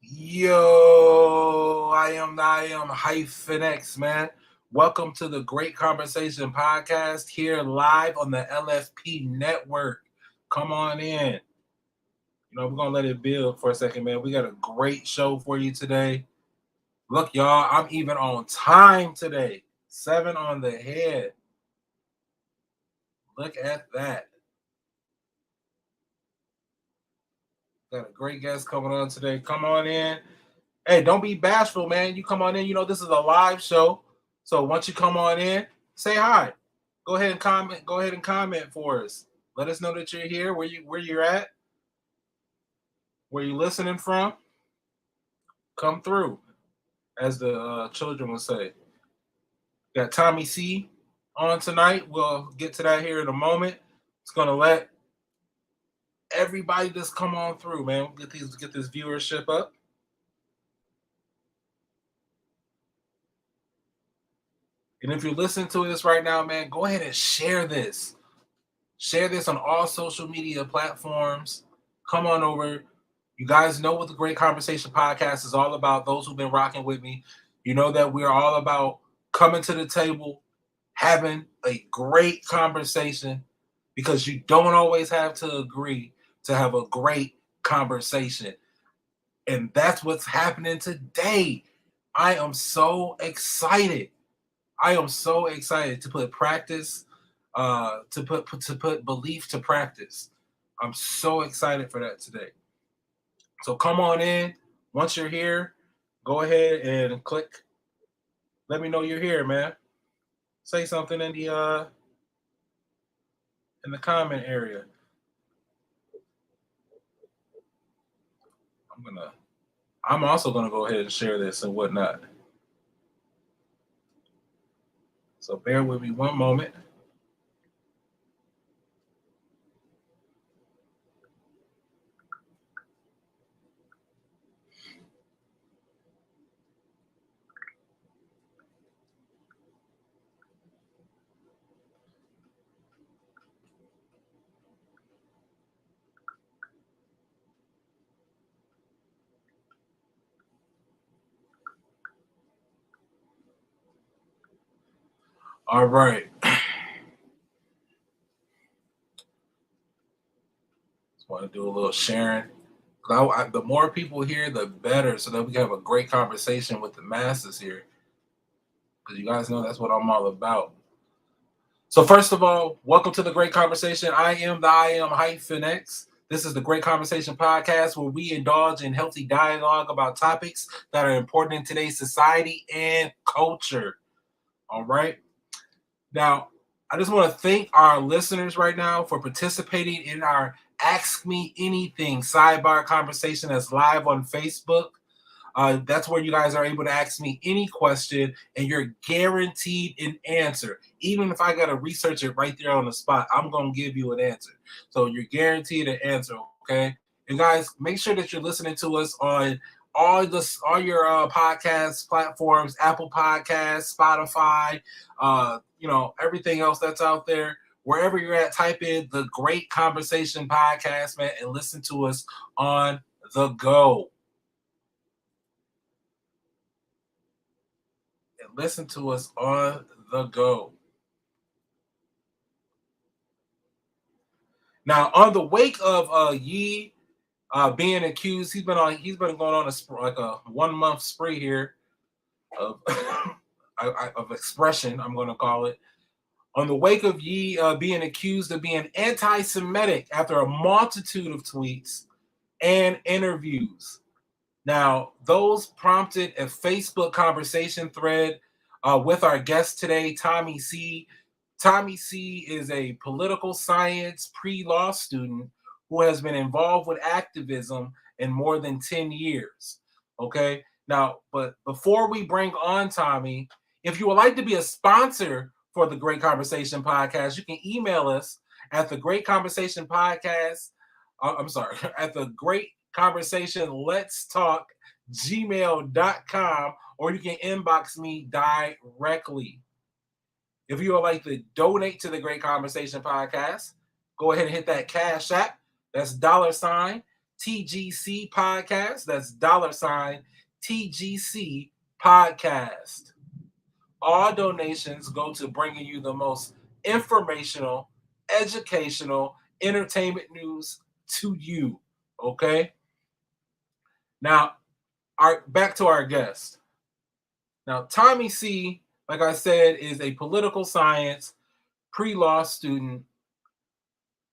Yo, I am HyphenX, man. Welcome to the Great Conversation Podcast here live on the LFP network. Come on in. We're gonna let it build for a second, man. We got a great show for you today. Look, y'all, I'm even on time today. 7 on the head. Look at that. Got a great guest coming on today. Come on in. Hey, don't be bashful, man. You come on in. This is a live show. So once you come on in, say hi. Go ahead and comment. Go ahead and comment for us. Let us know that you're here, where you're at, where you're listening from. Come through, as the children would say. Got Tommy C on tonight. We'll get to that here in a moment. It's gonna let everybody just come on through, man. Get this viewership up. And if you're listening to this right now, man, go ahead and share this. Share this on all social media platforms. Come on over. You guys know what the Great Conversation Podcast is all about. Those who've been rocking with me, you know that we're all about coming to the table, having a great conversation, because you don't always have to agree to have a great conversation. And that's what's happening today. I am so excited. I am so excited to put practice, to put belief to practice. I'm so excited for that today. So come on in. Once you're here, go ahead and click. Let me know you're here, man. Say something in the comment area. I'm also gonna go ahead and share this and whatnot. So bear with me one moment. All right. Just want to do a little sharing. The more people here, the better, so that we can have a great conversation with the masses here. Because you guys know that's what I'm all about. So first of all, welcome to the Great Conversation. I am HyphenX. This is the Great Conversation Podcast, where we indulge in healthy dialogue about topics that are important in today's society and culture. All right. Now, I just want to thank our listeners right now for participating in our Ask Me Anything sidebar conversation that's live on Facebook. That's where you guys are able to ask me any question, and you're guaranteed an answer. Even if I got to research it right there on the spot, I'm going to give you an answer. So you're guaranteed an answer, okay? And guys, make sure that you're listening to us on all your podcast platforms, Apple Podcasts, Spotify, everything else that's out there. Wherever you're at, type in the Great Conversation Podcast, man, and listen to us on the go. Listen to us on the go. Now, on the wake of Yee being accused, he's been going on a 1 month spree here of of expression, I'm going to call it. On the wake of Yee being accused of being anti-Semitic after a multitude of tweets and interviews. Now, those prompted a Facebook conversation thread with our guest today, Tommy C. Tommy C is a political science pre-law student who has been involved with activism in more than 10 years. Okay. Now, but before we bring on Tommy, if you would like to be a sponsor for the Great Conversation Podcast, you can email us at the Great Conversation Podcast. At the Great Conversation Let's Talk gmail.com, or you can inbox me directly. If you would like to donate to the Great Conversation Podcast, go ahead and hit that Cash App. That's $, TGC Podcast. That's $TGC Podcast. All donations go to bringing you the most informational, educational, entertainment news to you. Okay. Now, back to our guest. Now, Tommy C, like I said, is a political science pre-law student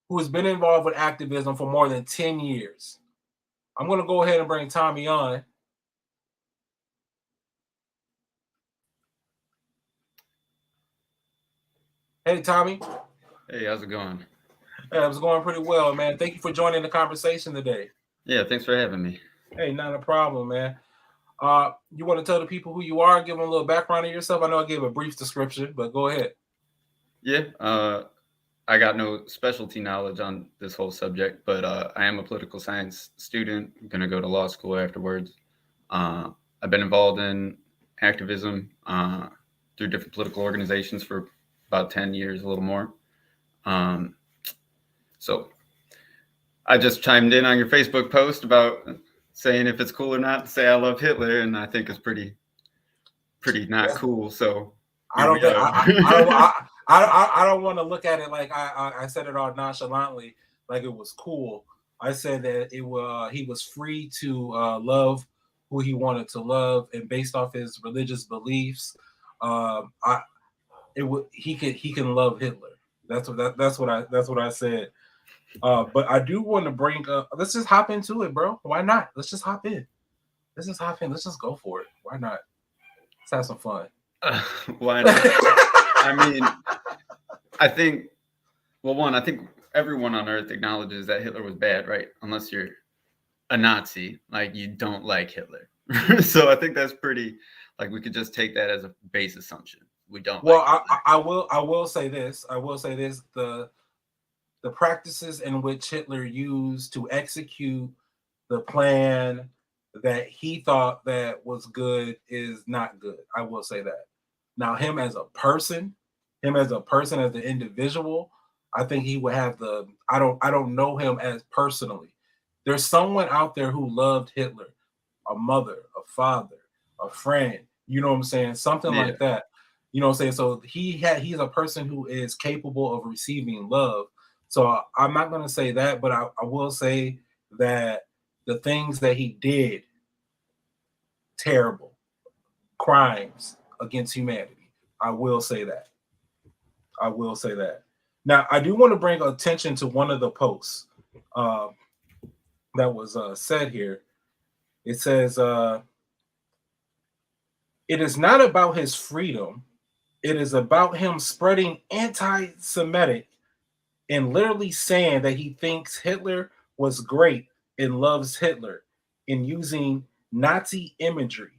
who has been involved with activism for more than 10 years. I'm going to go ahead and bring Tommy on. Hey, Tommy. Hey, how's it going? Hey, it's going pretty well, man. Thank you for joining the conversation today. Yeah, thanks for having me. Hey, not a problem, man. You want to tell the people who you are, give them a little background of yourself? I know I gave a brief description, but go ahead. Yeah, I got no specialty knowledge on this whole subject, but I am a political science student. I'm going to go to law school afterwards. I've been involved in activism through different political organizations for about 10 years, a little more. So I just chimed in on your Facebook post about saying if it's cool or not to say I love Hitler, and I think it's pretty not cool. So I don't want to look at it like I said it all nonchalantly, like it was cool. I said that he was free to love who he wanted to love, and based off his religious beliefs, he can love Hitler. That's what I said. But I do want to bring up. Let's just hop into it, bro. Why not? Let's just hop in. Let's just go for it. Why not? Let's have some fun. Why not? I mean, I think everyone on Earth acknowledges that Hitler was bad, right? Unless you're a Nazi, like you don't like Hitler. So I think that's pretty. Like we could just take that as a base assumption. We don't. Well, I will say this. The practices in which Hitler used to execute the plan that he thought that was good is not good. I will say that. Now, him as an individual, I think he would have I don't know him as personally. There's someone out there who loved Hitler, a mother, a father, a friend, you know what I'm saying? Something like that. You know what I'm saying? So he's a person who is capable of receiving love. So I'm not going to say that, but I will say that the things that he did, terrible crimes against humanity. I will say that. Now, I do want to bring attention to one of the posts that was said here. It says, it is not about his freedom. It is about him spreading anti-Semitic and literally saying that he thinks Hitler was great and loves Hitler and using Nazi imagery.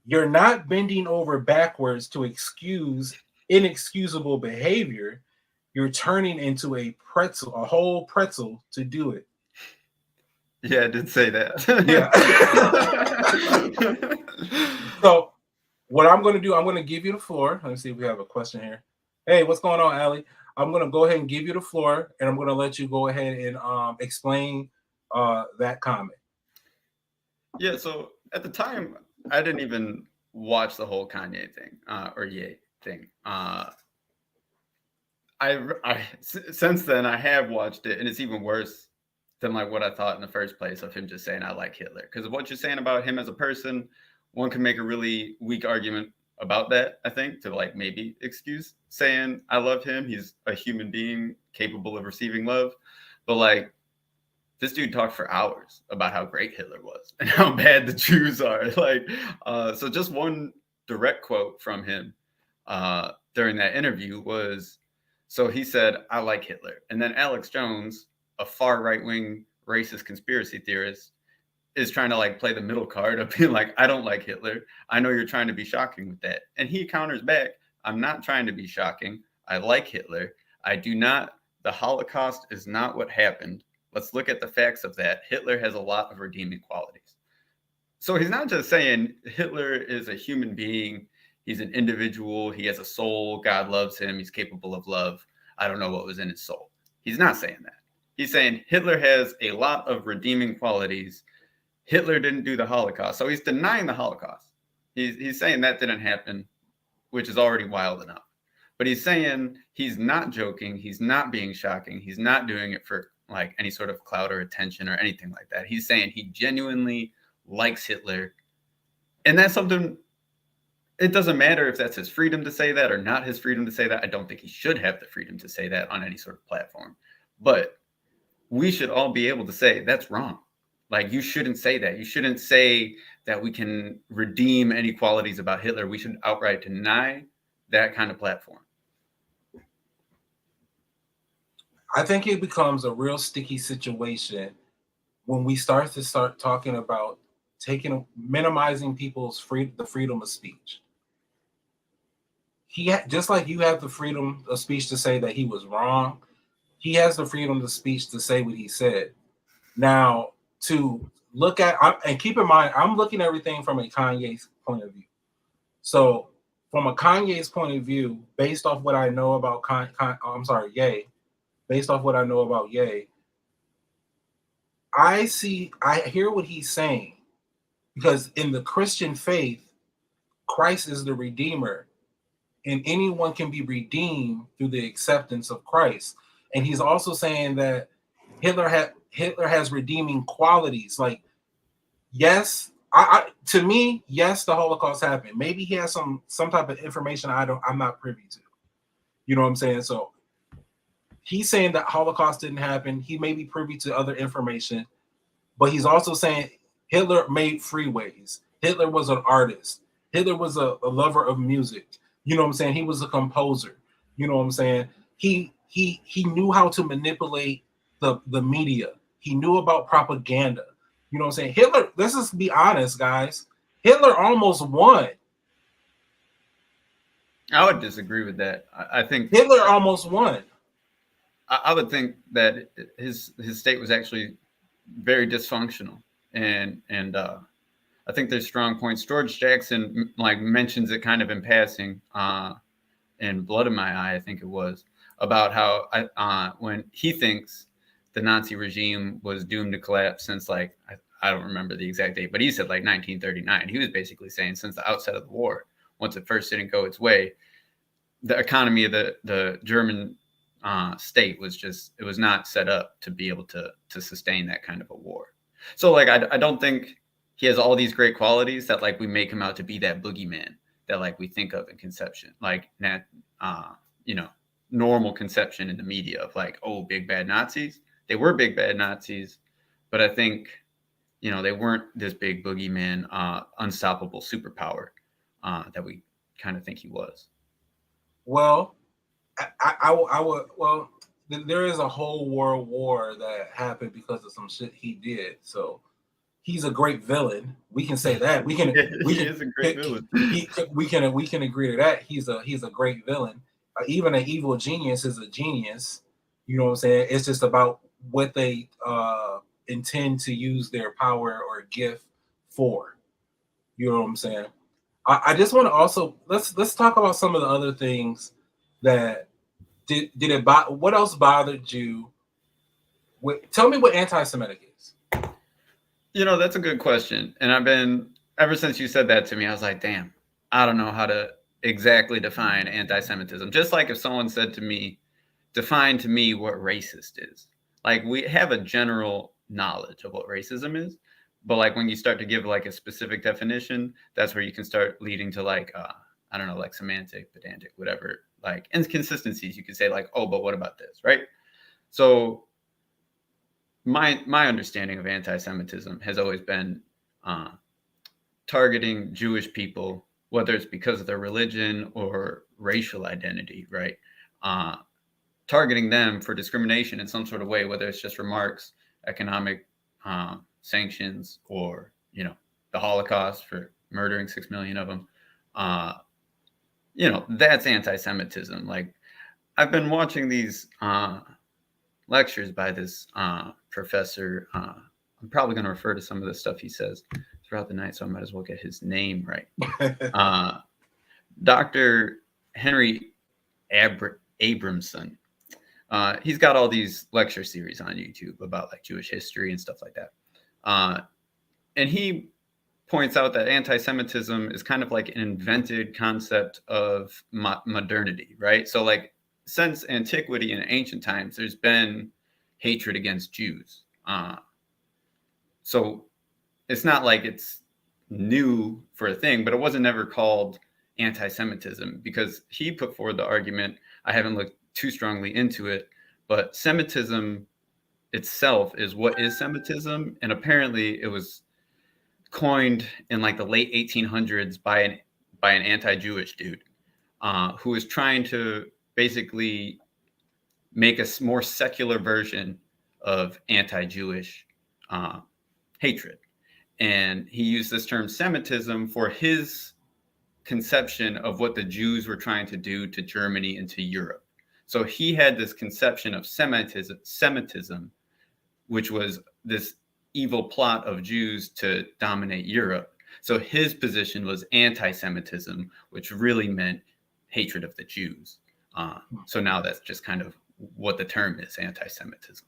You're not bending over backwards to excuse inexcusable behavior. You're turning into a whole pretzel to do it. Yeah, I did say that. Yeah. So what I'm going to do, I'm going to give you the floor. Let me see if we have a question here. Hey, what's going on, Allie? I'm going to go ahead and give you the floor, and I'm going to let you go ahead and explain that comment. Yeah, so at the time, I didn't even watch the whole Kanye thing or Ye thing. Since then, I have watched it, and it's even worse than like what I thought in the first place of him just saying I like Hitler. Because of what you're saying about him as a person, one can make a really weak argument about that, I think, to like maybe excuse saying I love him. He's a human being capable of receiving love. But like this dude talked for hours about how great Hitler was and how bad the Jews are. Like, so just one direct quote from him during that interview was, so he said, I like Hitler. And then Alex Jones, a far right-wing racist conspiracy theorist, is trying to like play the middle card of being like, I don't like Hitler. I know you're trying to be shocking with that. And he counters back, I'm not trying to be shocking. I like Hitler. I do not. The Holocaust is not what happened. Let's look at the facts of that. Hitler has a lot of redeeming qualities. So he's not just saying Hitler is a human being. He's an individual. He has a soul. God loves him. He's capable of love. I don't know what was in his soul. He's not saying that. He's saying Hitler has a lot of redeeming qualities. Hitler didn't do the Holocaust. So he's denying the Holocaust. He's saying that didn't happen, which is already wild enough. But he's saying he's not joking. He's not being shocking. He's not doing it for like any sort of clout or attention or anything like that. He's saying he genuinely likes Hitler. And that's something, it doesn't matter if that's his freedom to say that or not his freedom to say that. I don't think he should have the freedom to say that on any sort of platform. But we should all be able to say that's wrong. Like, you shouldn't say that. You shouldn't say that we can redeem any qualities about Hitler. We should outright deny that kind of platform. I think it becomes a real sticky situation when we start talking about minimizing people's the freedom of speech. Just like you have the freedom of speech to say that he was wrong, he has the freedom of speech to say what he said. Now, to look at, and keep in mind, I'm looking at everything from a Kanye's point of view. So, from a Kanye's point of view, based off what I know about Ye, based off what I know about Ye, I hear what he's saying, because in the Christian faith, Christ is the Redeemer, and anyone can be redeemed through the acceptance of Christ. And he's also saying that Hitler has redeeming qualities. Like, yes, to me, yes, the Holocaust happened. Maybe he has some type of information I'm not privy to. You know what I'm saying? So he's saying that Holocaust didn't happen. He may be privy to other information, but he's also saying Hitler made freeways. Hitler was an artist. Hitler was a lover of music. You know what I'm saying? He was a composer. You know what I'm saying? He knew how to manipulate the media. He knew about propaganda. You know what I'm saying? Hitler, let's just be honest, guys. Hitler almost won. I would disagree with that. I think Hitler almost won. I would think that his state was actually very dysfunctional, and I think there's strong points. George Jackson mentions it kind of in passing in Blood in My Eye, I think it was, about how when he thinks the Nazi regime was doomed to collapse since I don't remember the exact date, but he said 1939. He was basically saying since the outset of the war, once it first didn't go its way, the economy of the German state it was not set up to be able to sustain that kind of a war. So I don't think he has all these great qualities that we make him out to be that boogeyman that we think of in conception, normal conception in the media of big bad Nazis. They were big bad Nazis, but I think they weren't this big boogeyman, unstoppable superpower that we kind of think he was. Well, I would. Well, there is a whole world war that happened because of some shit he did. So he's a great villain. We can say that. He is a great villain. We can agree to that. He's a great villain. Even an evil genius is a genius. You know what I'm saying? It's just about what they intend to use their power or gift for. You know what I'm saying? I just want to also let's talk about some of the other things that what else bothered you? Tell me what anti-Semitic is. That's a good question. And ever since you said that to me, I was like, damn, I don't know how to exactly define anti-Semitism. Just like if someone said to me, define to me what racist is. We have a general knowledge of what racism is, but when you start to give a specific definition, that's where you can start leading to I don't know, semantic, pedantic, whatever, inconsistencies. You could say oh, but what about this, right? So my understanding of anti-Semitism has always been targeting Jewish people, whether it's because of their religion or racial identity, right? Targeting them for discrimination in some sort of way, whether it's just remarks, economic sanctions, or the Holocaust for murdering 6 million of them. That's anti-Semitism. I've been watching these lectures by this professor. I'm probably going to refer to some of the stuff he says throughout the night, so I might as well get his name right. Dr. Henry Abramson. He's got all these lecture series on YouTube about like Jewish history and stuff like that. And he points out that anti-Semitism is kind of like an invented concept of modernity, right? So like since antiquity and ancient times, there's been hatred against Jews. So it's not like it's new for a thing, but it wasn't never called anti-Semitism because he put forward the argument. I haven't looked too strongly into it, but Semitism itself is what is Semitism, and apparently it was coined in like the late 1800s by an anti-Jewish dude who was trying to basically make a more secular version of anti-Jewish hatred. And he used this term Semitism for his conception of what the Jews were trying to do to Germany and to Europe. So he had this conception of Semitism, which was this evil plot of Jews to dominate Europe. So his position was anti-Semitism, which really meant hatred of the Jews. So now that's just kind of what the term is, anti-Semitism.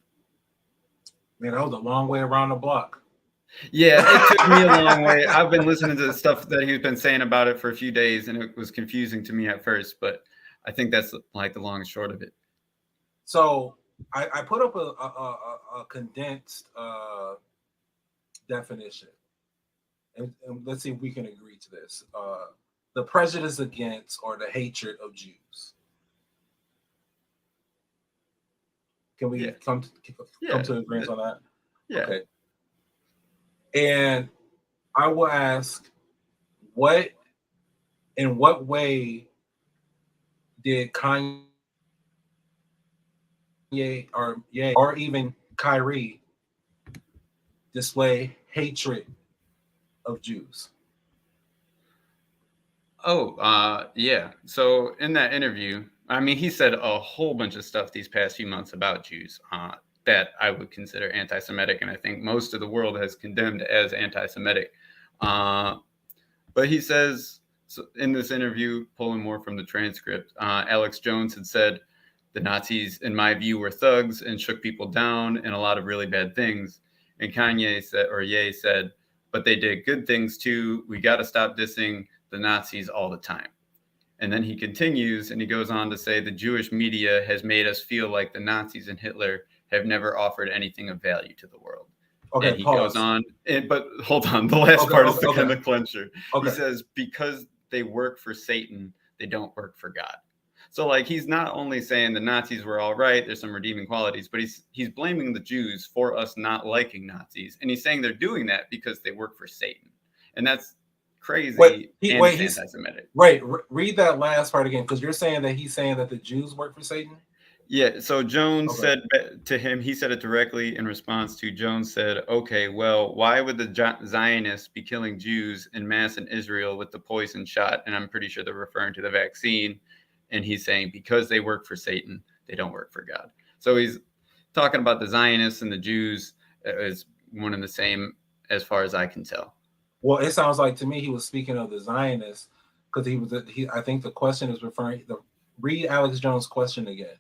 Man, that was a long way around the block. Yeah, it took me a long way. I've been listening to the stuff that he's been saying about it for a few days, and it was confusing to me at first, but I think that's like the long and short of it. So I put up a condensed definition, and let's see if we can agree to this. The prejudice against or the hatred of Jews. Can we come to agreement on that? Yeah. Okay. And I will ask, in what way did Kanye or even Kyrie display hatred of Jews? Yeah. So in that interview, I mean, he said a whole bunch of stuff these past few months about Jews that I would consider anti-Semitic, and I think most of the world has condemned as anti-Semitic. But he says in this interview, pulling more from the transcript, Alex Jones had said the Nazis, in my view, were thugs and shook people down and a lot of really bad things. And Kanye said, but they did good things too. We got to stop dissing the Nazis all the time. And then he continues and he goes on to say the Jewish media has made us feel like the Nazis and Hitler have never offered anything of value to the world. Okay, and he goes on, but hold on, the last part is the kind of clincher. Okay. He says, because they work for Satan, they don't work for God. So like he's not only saying the Nazis were all right, there's some redeeming qualities, but he's blaming the Jews for us not liking Nazis. And he's saying they're doing that because they work for Satan. And that's crazy. He's anti-Semitic. Right. Read that last part again, because you're saying that he's saying that the Jews work for Satan. Yeah. So Jones said to him, he said it directly in response to Jones said, okay, well, why would the Zionists be killing Jews en masse in Israel with the poison shot? And I'm pretty sure they're referring to the vaccine. And he's saying because they work for Satan, they don't work for God. So he's talking about the Zionists and the Jews as one and the same as far as I can tell. Well, it sounds like to me he was speaking of the Zionists because I think the question is read Alex Jones' question again.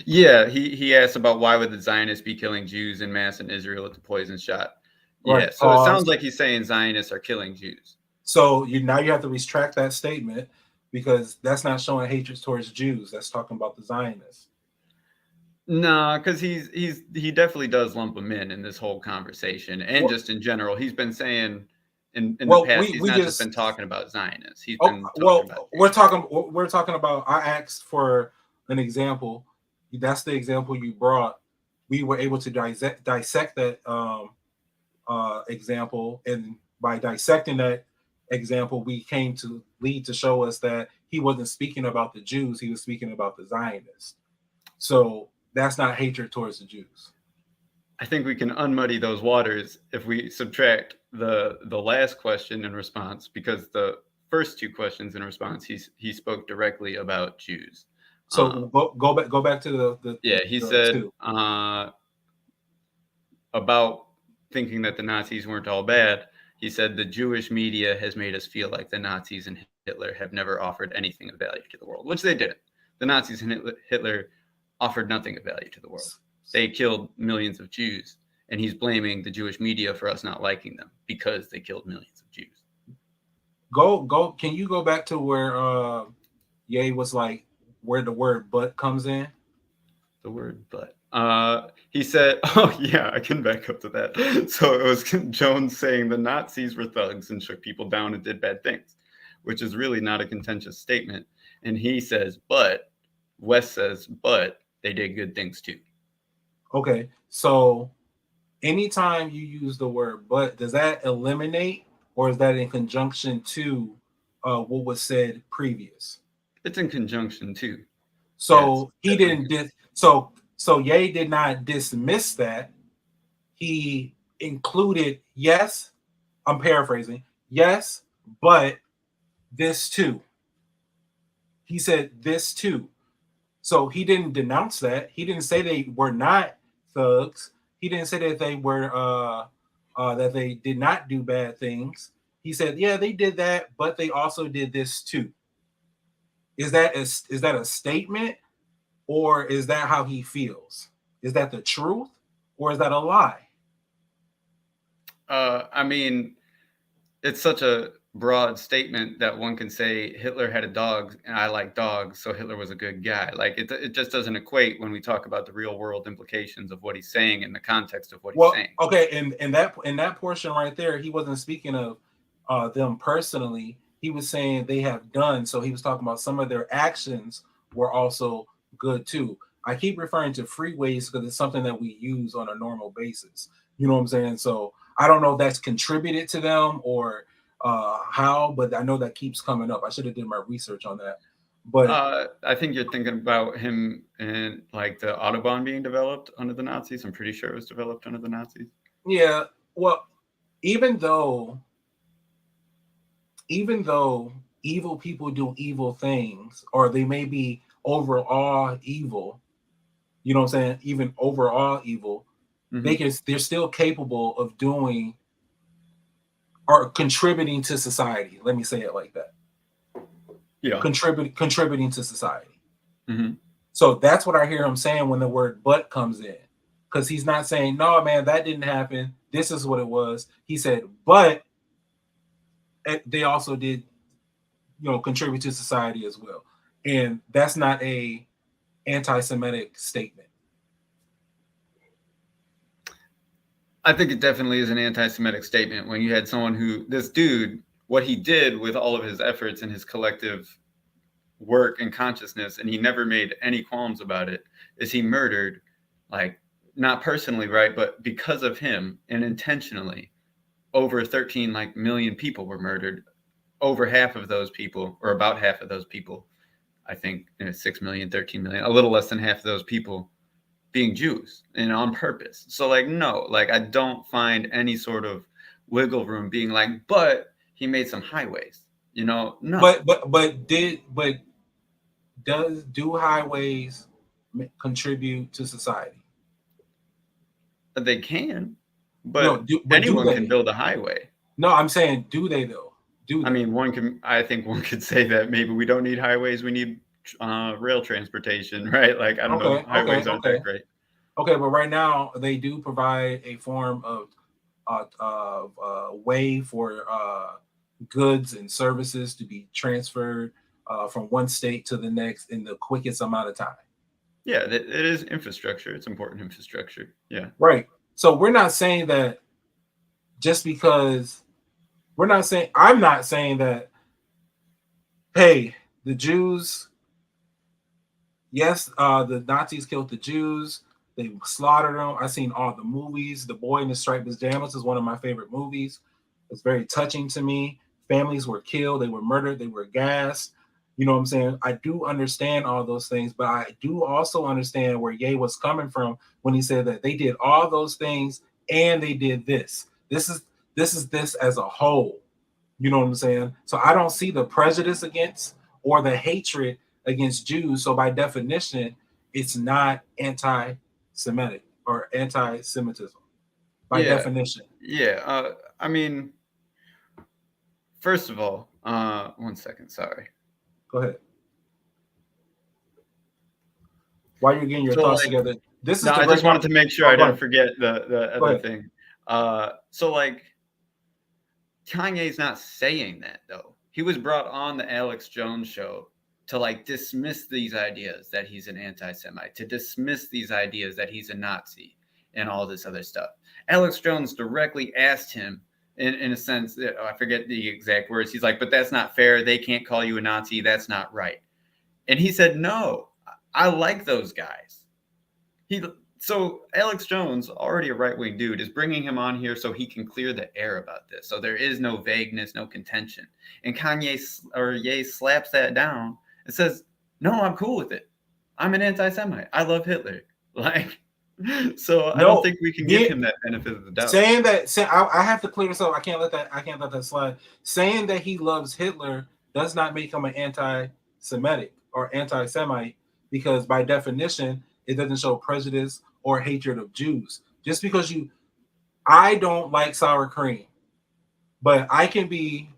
Yeah, he asked about why would the Zionists be killing Jews en masse in Israel with the poison shot. Right. Yeah, so it sounds like he's saying Zionists are killing Jews. So you have to retract that statement because that's not showing hatred towards Jews. That's talking about the Zionists. No, because he definitely does lump them in this whole conversation, and just in general, he's been saying in the past he's not just been talking about Zionists. He's been talking about we're talking about. I asked for an example. That's the example you brought. We were able to dissect that example, and by dissecting that example, we came to lead to show us that he wasn't speaking about the Jews; he was speaking about the Zionists. So that's not hatred towards the Jews. I think we can unmuddy those waters if we subtract the last question in response, because the first two questions in response, he spoke directly about Jews. So go back to the he said about thinking that the Nazis weren't all bad. He said the Jewish media has made us feel like the Nazis and Hitler have never offered anything of value to the world, which they didn't. The Nazis and Hitler offered nothing of value to the world. They killed millions of Jews, and he's blaming the Jewish media for us not liking them because they killed millions of Jews. Go. Can you go back to where Ye was like where the word "but" comes in? The word "but." He said, oh yeah, I can back up to that. So it was Jones saying the Nazis were thugs and shook people down and did bad things, which is really not a contentious statement. And he says, but West says, but they did good things too. Okay, so anytime you use the word "but," does that eliminate, or is that in conjunction to what was said previous? It's in conjunction too. So he didn't so Ye did not dismiss that. He included, yes, I'm paraphrasing, yes, but this too. He said this too. So he didn't denounce that. He didn't say they were not thugs. He didn't say that they were that they did not do bad things. He said, yeah, they did that, but they also did this too. Is that a statement, or is that how he feels? Is that the truth, or is that a lie? I mean, it's such a broad statement that one can say Hitler had a dog and I like dogs, so Hitler was a good guy. Like it just doesn't equate when we talk about the real world implications of what he's saying in the context of what he's saying. Okay, in that portion right there, he wasn't speaking of them personally. He was saying they have done. So he was talking about some of their actions were also good too. I keep referring to freeways because it's something that we use on a normal basis. You know what I'm saying? So I don't know if that's contributed to them or how, but I know that keeps coming up. I should have did my research on that. But I think you're thinking about him and like the Autobahn being developed under the Nazis. I'm pretty sure it was developed under the Nazis. yeah, well, even though evil people do evil things, or they may be overall evil, you know what I'm saying? Even overall evil, they're still capable of doing or contributing to society. Let me say it like that. Yeah. Contributing to society. Mm-hmm. So that's what I hear him saying when the word "but" comes in. Because he's not saying, no, man, that didn't happen. This is what it was. He said, but they also did, contribute to society as well. And that's not a anti-Semitic statement. I think it definitely is an anti-Semitic statement when you had someone who, this dude, what he did with all of his efforts and his collective work and consciousness, and he never made any qualms about it, is he murdered, like, not personally, right, but because of him and intentionally, over 13 million people were murdered. Over half of those people, or about half of those people, I think 6 million, 13 million, a little less than half of those people being Jews and on purpose. So no, I don't find any sort of wiggle room being like, but he made some highways, no. But do highways contribute to society? They can, but anyone can build a highway. No, I'm saying, do they though? I mean, I think one could say that maybe we don't need highways, we need rail transportation, right? I don't know, highways aren't that great. Okay, but right now they do provide a form of way for goods and services to be transferred from one state to the next in the quickest amount of time. Yeah, it is infrastructure. It's important infrastructure. Yeah. Right. So we're not saying that just because I'm not saying that, hey, the Jews, yes, the Nazis killed the Jews. They slaughtered them. I've seen all the movies. The Boy in the Striped Pajamas is one of my favorite movies. It's very touching to me. Families were killed. They were murdered. They were gassed. You know what I'm saying? I do understand all those things, but I do also understand where Ye was coming from when he said that they did all those things and they did this. This is this as a whole. You know what I'm saying? So I don't see the prejudice against or the hatred against Jews. So by definition, it's not anti-Semitic or anti-Semitism by definition. Yeah. I mean, first of all, 1 second. Sorry. Go ahead. while you're getting your thoughts together, this is no, I just wanted to make sure I didn't forget the other thing. So like, Kanye's not saying that though. He was brought on the Alex Jones show to like dismiss these ideas that he's an anti-Semite, to dismiss these ideas that he's a Nazi and all this other stuff. Alex Jones directly asked him, in a sense, I forget the exact words. He's like, but that's not fair. They can't call you a Nazi. That's not right. And he said, no, I like those guys. So Alex Jones, already a right-wing dude, is bringing him on here so he can clear the air about this. So there is no vagueness, no contention. And Ye slaps that down and says, no, I'm cool with it. I'm an anti-Semite. I love Hitler. Like, so I don't think we can give him that benefit of the doubt. I have to clear this up. I can't let that slide. Saying that he loves Hitler does not make him an anti-Semitic or anti-Semite, because by definition, it doesn't show prejudice or hatred of Jews. Just because I don't like sour cream, but I can be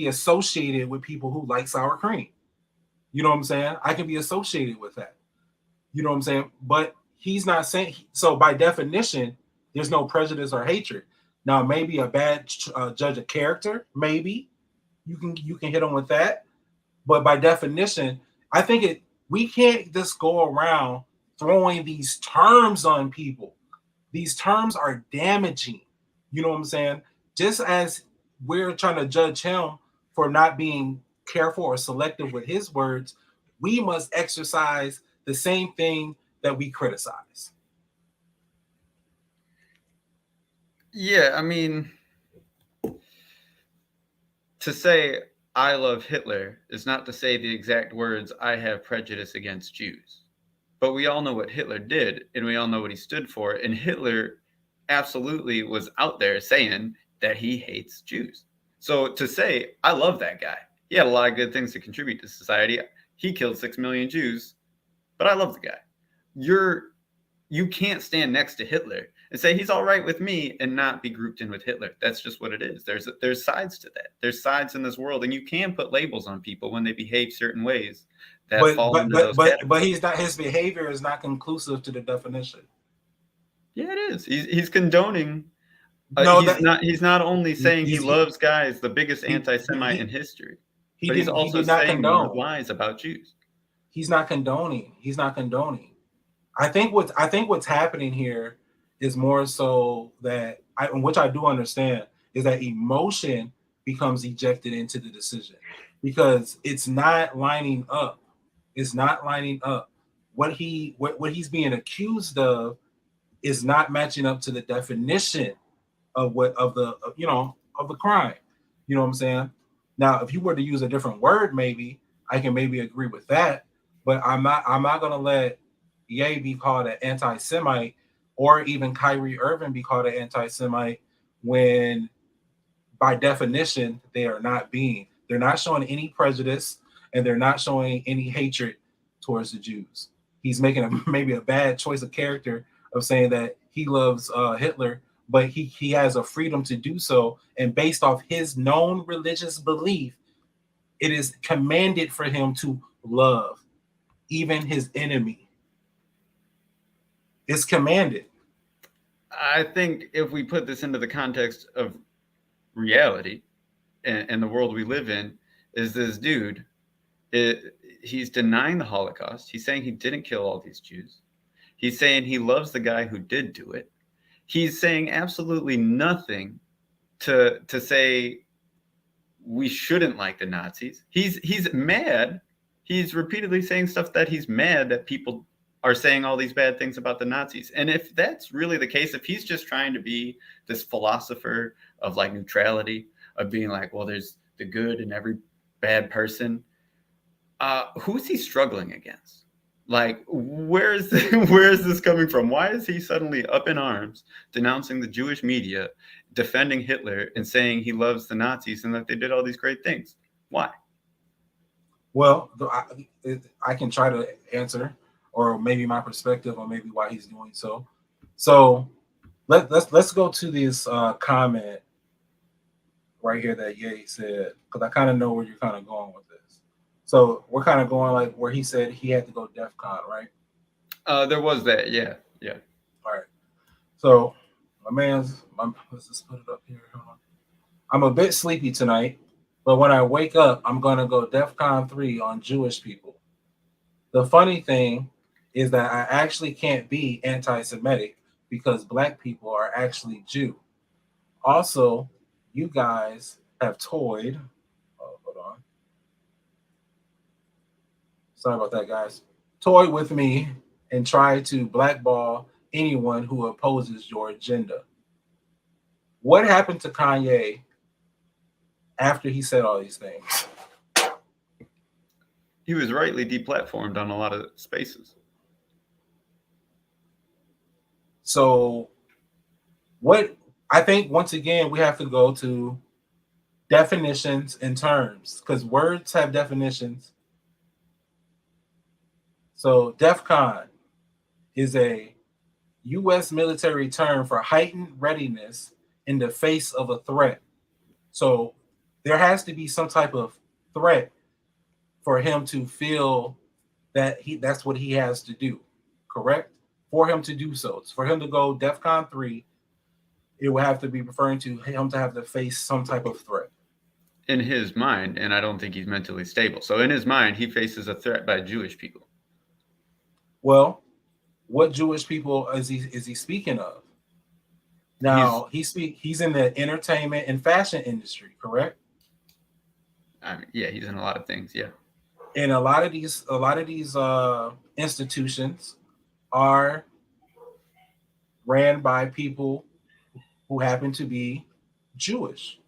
associated with people who like sour cream. You know what I'm saying? I can be associated with that. You know what I'm saying? But he's not saying so. By definition, there's no prejudice or hatred. Now, maybe a bad judge of character, maybe you can hit him with that. But by definition, I think we can't just go around throwing these terms on people. These terms are damaging. You know what I'm saying? Just as we're trying to judge him for not being careful or selective with his words, we must exercise the same thing that we criticize. Yeah, I mean, to say I love Hitler is not to say the exact words, I have prejudice against Jews. But we all know what Hitler did, and we all know what he stood for. And Hitler absolutely was out there saying that he hates Jews. So to say, I love that guy. He had a lot of good things to contribute to society. He killed 6 million Jews, but I love the guy. You can't stand next to Hitler and say he's all right with me and not be grouped in with Hitler. That's just what it is. There's sides to that. There's sides in this world, and you can put labels on people when they behave certain ways that fall into those categories. But he's not. His behavior is not conclusive to the definition. Yeah, it is. He's condoning. No, he's not only saying he loves guys, the biggest anti-Semite in history, but he's also saying lies about Jews. He's not condoning. He's not condoning. I think what's happening here is more so that which I do understand, is that emotion becomes ejected into the decision because it's not lining up. It's not lining up. What he's being accused of is not matching up to the definition of the crime. You know what I'm saying? Now, if you were to use a different word, maybe I can agree with that, but I'm not gonna let Ye be called an anti-Semite or even Kyrie Irving be called an anti-Semite when by definition they are not being. They're not showing any prejudice and they're not showing any hatred towards the Jews. He's making maybe a bad choice of character of saying that he loves Hitler, but he has a freedom to do so, and based off his known religious belief, it is commanded for him to love even his enemy. It's commanded. I think if we put this into the context of reality and the world we live in, is this dude, he's denying the Holocaust. He's saying he didn't kill all these Jews. He's saying he loves the guy who did do it. He's saying absolutely nothing to say we shouldn't like the Nazis. He's mad. He's repeatedly saying stuff that he's mad that people are saying all these bad things about the Nazis. And if that's really the case, if he's just trying to be this philosopher of like neutrality, of being like, well, there's the good in every bad person, who's he struggling against? Like, where is this coming from? Why is he suddenly up in arms, denouncing the Jewish media, defending Hitler, and saying he loves the Nazis and that they did all these great things? Why? Well, I can try to answer, or maybe my perspective, or maybe why he's doing so. So let's go to this comment right here that Ye said, because I kind of know where you're kind of going with this. So we're kind of going like where he said he had to go DEF CON, right? There was that, yeah. All right. So let's just put it up here. Hold on. I'm a bit sleepy tonight, but when I wake up, I'm gonna go DEF CON 3 on Jewish people. The funny thing is that I actually can't be anti-Semitic because black people are actually Jew. Also, you guys have toyed. Oh, hold on. Sorry about that, guys. Toy with me and try to blackball anyone who opposes your agenda. What happened to Kanye after he said all these things? He was rightly deplatformed on a lot of spaces. So, what I think once again we have to go to definitions and terms because words have definitions. So, DEF CON is a U.S. military term for heightened readiness in the face of a threat. So, there has to be some type of threat for him to feel that that's what he has to do, correct? For him to do so, for him to go DEF CON 3, it would have to be referring to him to have to face some type of threat. In his mind, and I don't think he's mentally stable. So in his mind, he faces a threat by Jewish people. Well, what Jewish people is he speaking of? Now he's in the entertainment and fashion industry, correct? I mean, yeah, he's in a lot of things, yeah. And a lot of these institutions are ran by people who happen to be Jewish.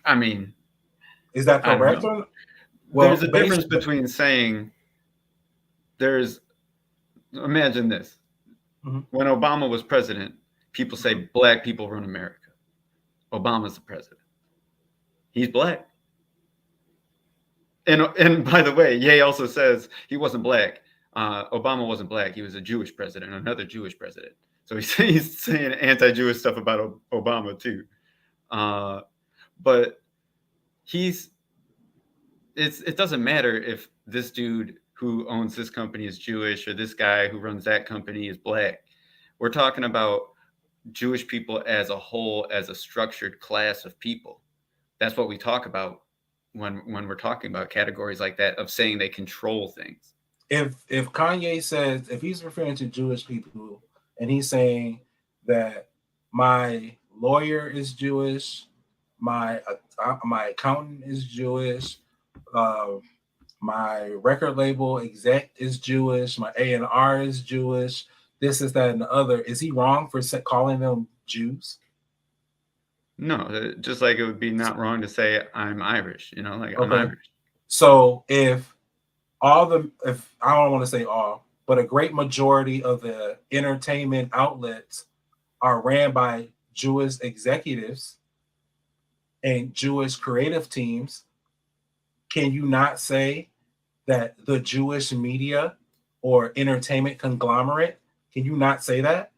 I mean, is that correct? Well, there's a difference between saying imagine this. Mm-hmm. When Obama was president, people say black people run America. Obama's the president. He's black. And by the way, Ye also says he wasn't black. Obama wasn't black. He was a Jewish president, another Jewish president. So he's saying anti-Jewish stuff about Obama too. But it doesn't matter if this dude who owns this company is Jewish or this guy who runs that company is black. We're talking about Jewish people as a whole, as a structured class of people. That's what we talk about when we're talking about categories like that of saying they control things. If Kanye says, if he's referring to Jewish people and he's saying that my lawyer is Jewish, my accountant is Jewish, my record label exec is Jewish, my A&R is Jewish, this is that and the other, is he wrong for calling them Jews? No, just like it would be not wrong to say I'm Irish, like I'm Irish. So if I don't want to say all, but a great majority of the entertainment outlets are ran by Jewish executives and Jewish creative teams, can you not say that the Jewish media or entertainment conglomerate, can you not say that?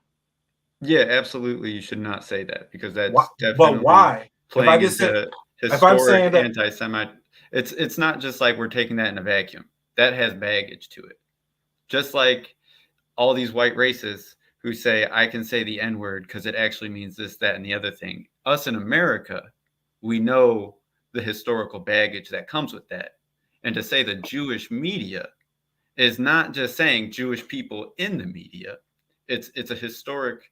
Yeah, absolutely. You should not say that because that's definitely. But why? Playing into historic anti-Semite. It's not just like we're taking that in a vacuum. That has baggage to it. Just like all these white racists who say I can say the N-word because it actually means this, that, and the other thing. Us in America, we know the historical baggage that comes with that. And to say the Jewish media is not just saying Jewish people in the media. It's a historic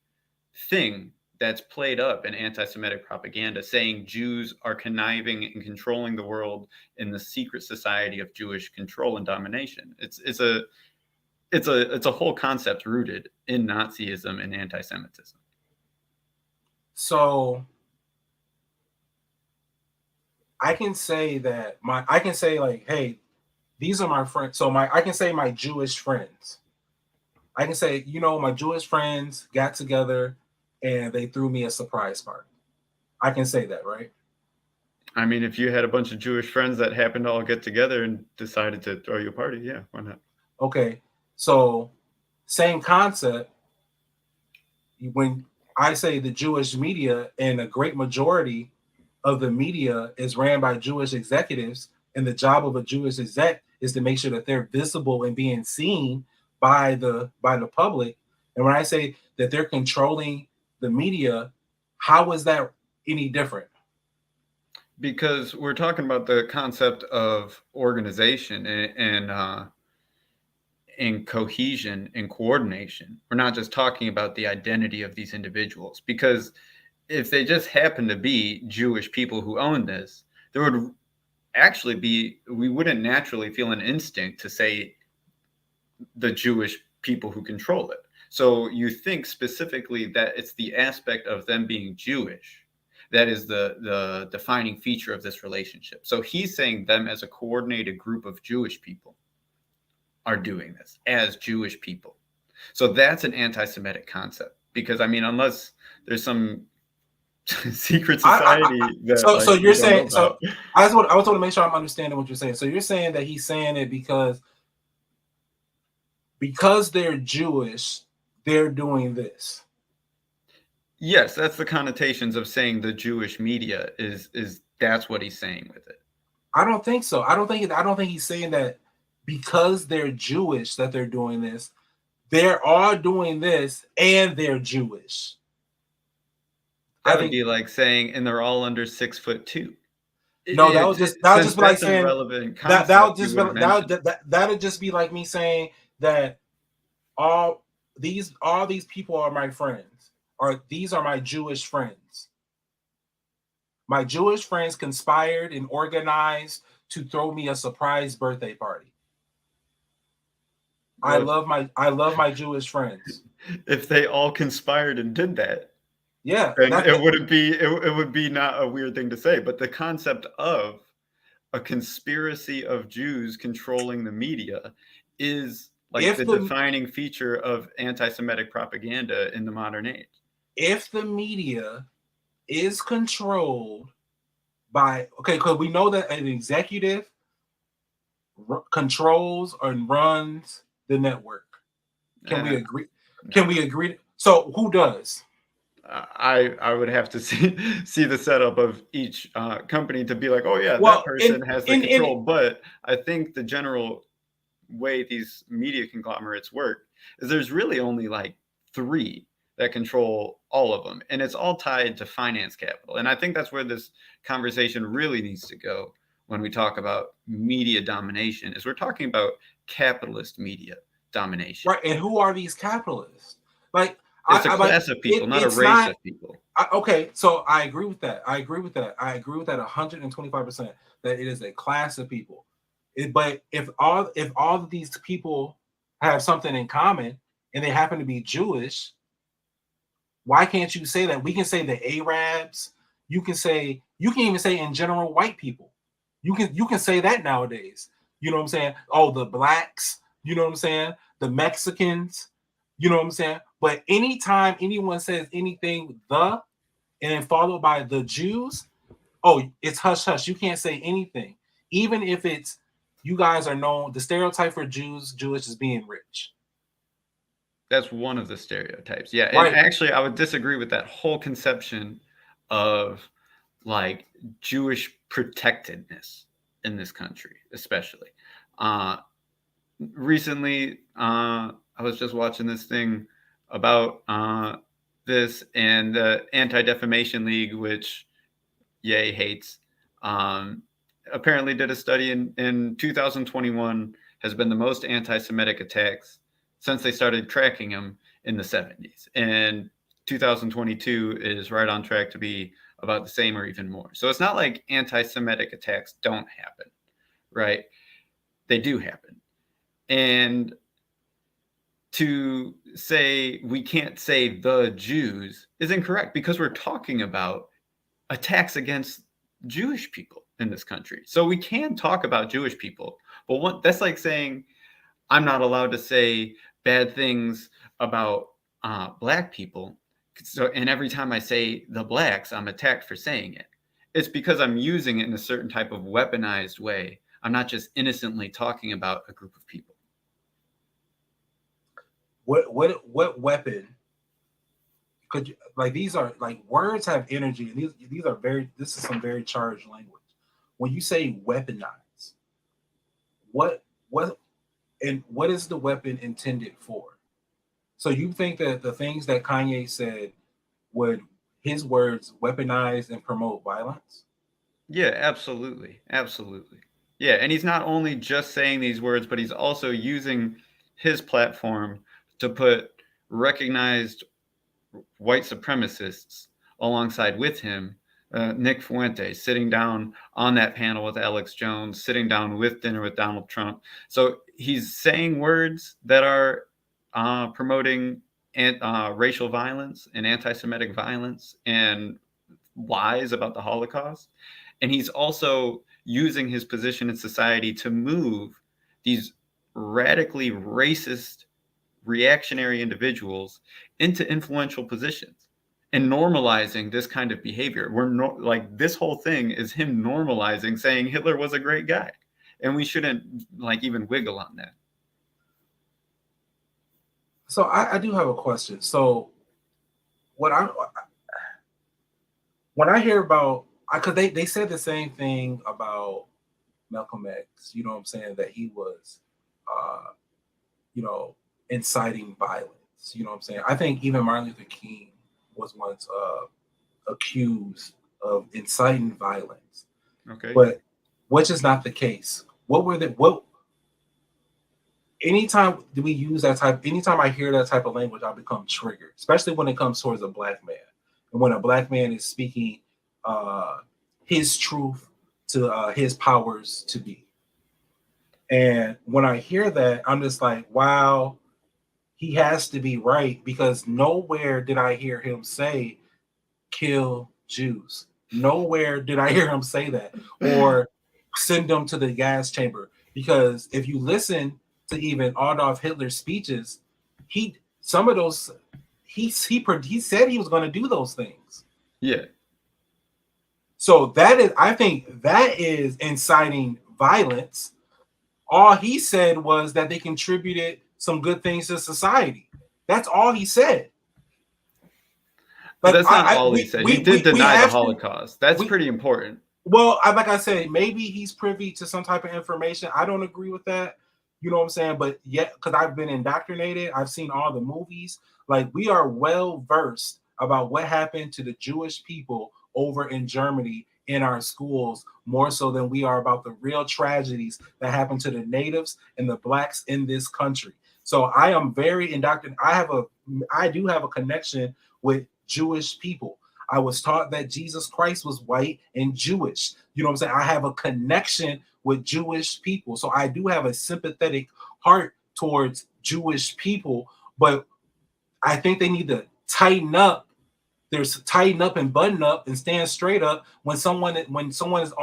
thing that's played up in anti-Semitic propaganda, saying Jews are conniving and controlling the world in the secret society of Jewish control and domination. It's a whole concept rooted in Nazism and anti-Semitism. So I can say that like, hey, these are my friends. So I can say my Jewish friends. I can say, my Jewish friends got together and they threw me a surprise party. I can say that, right? I mean, if you had a bunch of Jewish friends that happened to all get together and decided to throw you a party, yeah, why not? Okay, so same concept. When I say the Jewish media and a great majority of the media is ran by Jewish executives And the job of a Jewish exec is to make sure that they're visible and being seen by the public. And when I say that they're controlling the media, how is that any different? Because we're talking about the concept of organization and cohesion and coordination. We're not just talking about the identity of these individuals, because if they just happen to be Jewish people who own this, there would actually be, we wouldn't naturally feel an instinct to say the Jewish people who control it. So you think specifically that it's the aspect of them being Jewish that is the defining feature of this relationship. So he's saying them as a coordinated group of Jewish people are doing this as Jewish people. So that's an anti-Semitic concept, because I mean, unless there's some secret society that so you're saying, so I want to make sure I'm understanding what you're saying. So you're saying that he's saying it because they're Jewish, they're doing this. Yes, that's the connotations of saying the Jewish media is that's what he's saying with it. I don't think so. I don't think he's saying that because they're Jewish that they're doing this. They're all doing this and they're Jewish. That would be like saying, and they're all under 6'2". No, that would just be like saying that'll just be like me saying that all these people are my friends, or these are my Jewish friends. My Jewish friends conspired and organized to throw me a surprise birthday party. I love my Jewish friends. If they all conspired and did that, yeah, then it would be not a weird thing to say. But the concept of a conspiracy of Jews controlling the media is like the defining feature of anti-Semitic propaganda in the modern age. If the media is controlled by, because we know that an executive controls and runs the network. Can we agree? Can we agree? So who does? I would have to see the setup of each company to be like, oh yeah, that person has the control. But I think the general way these media conglomerates work is there's really only like 3 that control all of them, and it's all tied to finance capital. And I think that's where this conversation really needs to go when we talk about media domination, is we're talking about capitalist media domination. Right, and who are these capitalists? Like, it's a class of people, not a race of people. Okay, so I agree with that. I agree with that 125%, that it is a class of people. But if all of these people have something in common and they happen to be Jewish, why can't you say that? We can say the Arabs. You can even say in general white people. You can say that nowadays. You know what I'm saying? Oh, the blacks. You know what I'm saying? The Mexicans. You know what I'm saying? But anytime anyone says anything and then followed by the Jews, oh, it's hush hush. You can't say anything, even if it's, you guys are known. The stereotype for Jewish is being rich. That's one of the stereotypes. Yeah. And actually, I would disagree with that whole conception of like Jewish protectedness in this country, especially. Recently, I was just watching this thing about this, and the Anti-Defamation League, which Ye hates, apparently did a study in 2021 has been the most anti-Semitic attacks since they started tracking them in the 70s. And 2022 is right on track to be about the same or even more. So it's not like anti-Semitic attacks don't happen, right? They do happen. And to say we can't say the Jews is incorrect, because we're talking about attacks against Jewish people in this country. So we can talk about Jewish people, but that's like saying I'm not allowed to say bad things about Black people. So, and every time I say the blacks, I'm attacked for saying it. It's because I'm using it in a certain type of weaponized way. I'm not just innocently talking about a group of people. What weapon could you, like, these are like, words have energy, and this is some very charged language. When you say weaponize, what what is the weapon intended for? So you think that the things that Kanye said would his words weaponize and promote violence? Yeah, absolutely. Absolutely. Yeah, and he's not only just saying these words, but he's also using his platform to put recognized white supremacists alongside with him. Nick Fuentes sitting down on that panel with Alex Jones, sitting down with dinner with Donald Trump. So he's saying words that are promoting racial violence and anti-Semitic violence and lies about the Holocaust. And he's also using his position in society to move these radically racist, reactionary individuals into influential positions and normalizing this kind of behavior. Like this whole thing is him normalizing saying Hitler was a great guy. And we shouldn't like even wiggle on that. So I do have a question. So what I when I hear about, because they said the same thing about Malcolm X, you know what I'm saying, that he was, uh, you know, inciting violence. You know what I'm saying? I think even Martin Luther King was once accused of inciting violence, Okay. but which is not the case. What anytime do we use that type, anytime I hear that type of language, I become triggered, especially when it comes towards a black man. And when a black man is speaking uh, his truth to his powers to be. And when I hear that, I'm just like, wow, he has to be right, because nowhere did I hear him say kill Jews. Nowhere did I hear him say that or send them to the gas chamber. Because if you listen to even Adolf Hitler's speeches, some of those he said he was going to do those things. Yeah. So that is, I think that is inciting violence. All he said was that they contributed some good things to society. That's all he said. But that's not all he said. He did deny the Holocaust. That's pretty important. Well, like I said, maybe he's privy to some type of information. I don't agree with that. You know what I'm saying? But yet, because I've been indoctrinated, I've seen all the movies. Like, we are well versed about what happened to the Jewish people over in Germany in our schools, more so than we are about the real tragedies that happened to the natives and the blacks in this country. So I am very indoctrinated. I do have a connection with Jewish people. I was taught that Jesus Christ was white and Jewish. You know what I'm saying? I have a connection with Jewish people. So I do have a sympathetic heart towards Jewish people, but I think they need to tighten up. There's tighten up and button up and stand straight up when someone is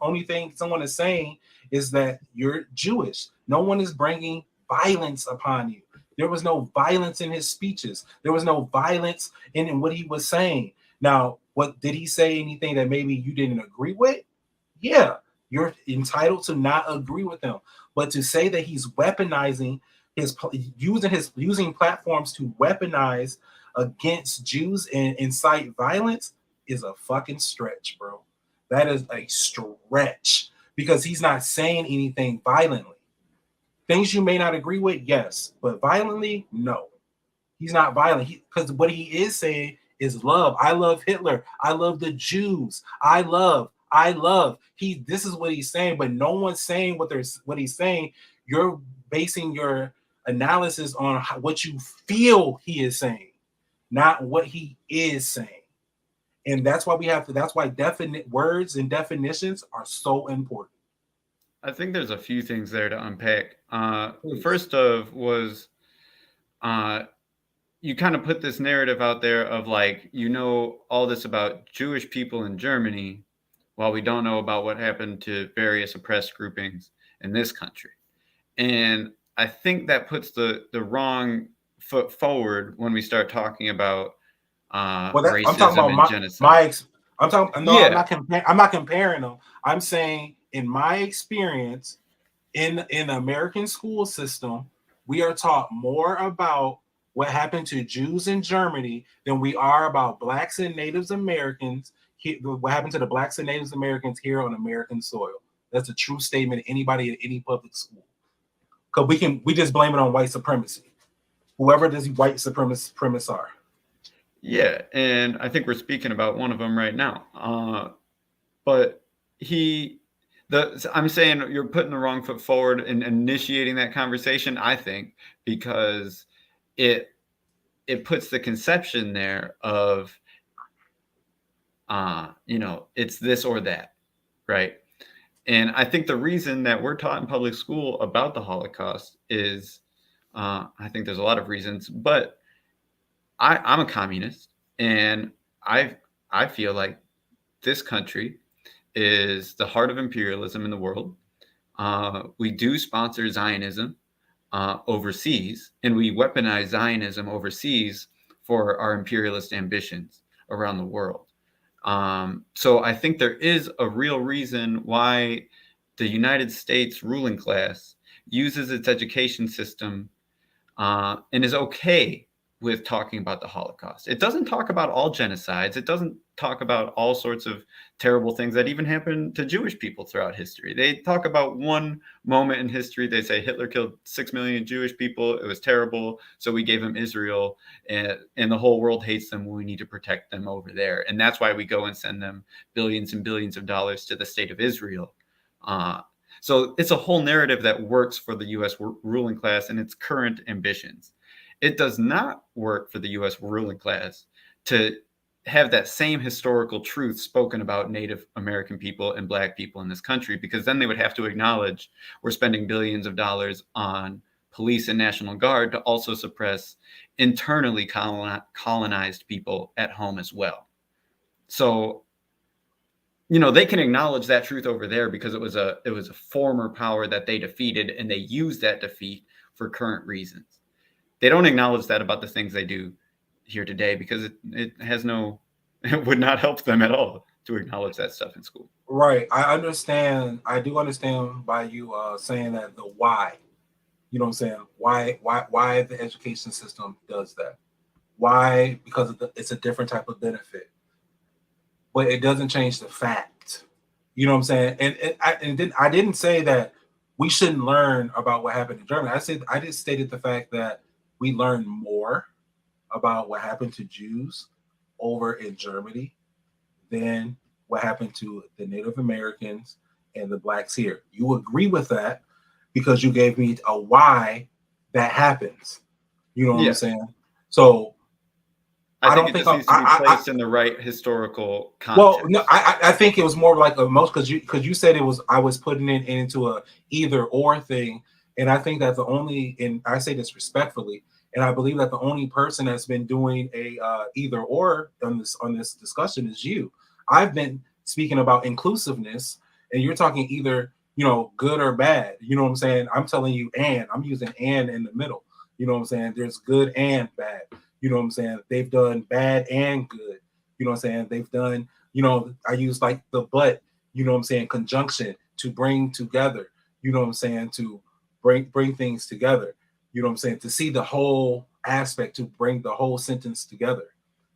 only thing someone is saying is that you're Jewish. No one is bringing violence upon you. There was no violence in his speeches. There was no violence in what he was saying. Now, what did he say? Anything that maybe you didn't agree with? Yeah, you're entitled to not agree with him. But to say that he's weaponizing using platforms to weaponize against Jews and incite violence is a fucking stretch, bro. That is a stretch, because he's not saying anything violently. Things you may not agree with, yes, but violently, no. He's not violent. Because what he is saying is love. I love Hitler. I love the Jews. I love. This is what he's saying, but no one's saying what he's saying. You're basing your analysis on what you feel he is saying, not what he is saying. And that's why that's why definite words and definitions are so important. I think there's a few things there to unpack. First of was you kind of put this narrative out there of like, all this about Jewish people in Germany, while we don't know about what happened to various oppressed groupings in this country. And I think that puts the wrong foot forward when we start talking about racism I'm talking about and genocide. I'm not comparing them. I'm saying, in my experience in the American school system, we are taught more about what happened to Jews in Germany than we are about blacks and Native Americans. What happened to the blacks and Native Americans here on American soil? that's a true statement to anybody in any public school. Because we just blame it on white supremacy. Whoever these white supremacists are. Yeah, and I think we're speaking about one of them right now. But I'm saying you're putting the wrong foot forward and initiating that conversation, I think, because it puts the conception there of, it's this or that, right? And I think the reason that we're taught in public school about the Holocaust is, I think there's a lot of reasons, but I'm a communist, and I feel like this country is the heart of imperialism in the world. We do sponsor Zionism overseas, and we weaponize Zionism overseas for our imperialist ambitions around the world. So I think there is a real reason why the United States ruling class uses its education system and is okay with talking about the Holocaust. It doesn't talk about all genocides. It doesn't talk about all sorts of terrible things that even happened to Jewish people throughout history. They talk about one moment in history. They say Hitler killed 6 million Jewish people. It was terrible. So we gave them Israel, and the whole world hates them. We need to protect them over there. And that's why we go and send them billions and billions of dollars to the state of Israel. So it's a whole narrative that works for the U.S. ruling class and its current ambitions. It does not work for the U.S. ruling class to have that same historical truth spoken about Native American people and Black people in this country, because then they would have to acknowledge we're spending billions of dollars on police and National Guard to also suppress internally colonized people at home as well. So, they can acknowledge that truth over there because it was a former power that they defeated, and they used that defeat for current reasons. They don't acknowledge that about the things they do here today because it would not help them at all to acknowledge that stuff in school. Right. I do understand by you saying that the why. You know what I'm saying? Why the education system does that? Why? Because it's a different type of benefit. But it doesn't change the fact. You know what I'm saying? I didn't say that we shouldn't learn about what happened in Germany. I just stated the fact that we learn more about what happened to Jews over in Germany than what happened to the Native Americans and the Blacks here. You agree with that because you gave me a why that happens. You know what I'm saying? So I think it just needs to be placed in the right historical context. Well, no, I think it was more like a most because you said I was putting it into a either or thing, and I think that and I say this respectfully, and I believe that the only person that's been doing a either or on this discussion is you. I've been speaking about inclusiveness, and you're talking either good or bad. You know what I'm saying? I'm telling you, I'm using and in the middle. You know what I'm saying? There's good and bad. You know what I'm saying? They've done bad and good. You know what I'm saying? They've done, I use like the but, you know what I'm saying, conjunction to bring together, you know what I'm saying, to bring things together. You know what I'm saying? To see the whole aspect, to bring the whole sentence together.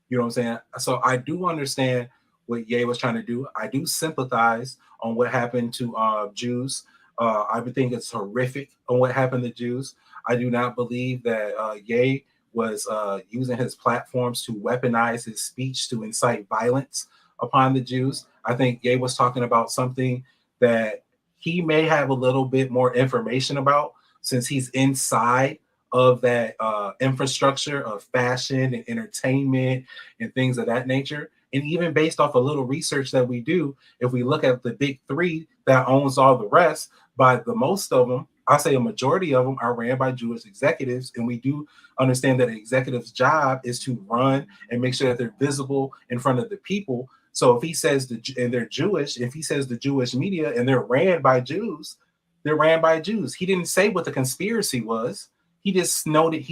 You know what I'm saying? So I do understand what Ye was trying to do. I do sympathize on what happened to Jews. I would think it's horrific on what happened to Jews. I do not believe that Ye was using his platforms to weaponize his speech to incite violence upon the Jews. I think Ye was talking about something that he may have a little bit more information about since he's inside of that infrastructure of fashion and entertainment and things of that nature. And even based off a little research that we do, if we look at the big three that owns all the rest, by the most of them, I say a majority of them are ran by Jewish executives. And we do understand that an executive's job is to run and make sure that they're visible in front of the people. So if he says and they're Jewish, if he says the Jewish media and they're ran by Jews, they're ran by Jews. He didn't say what the conspiracy was. He just noted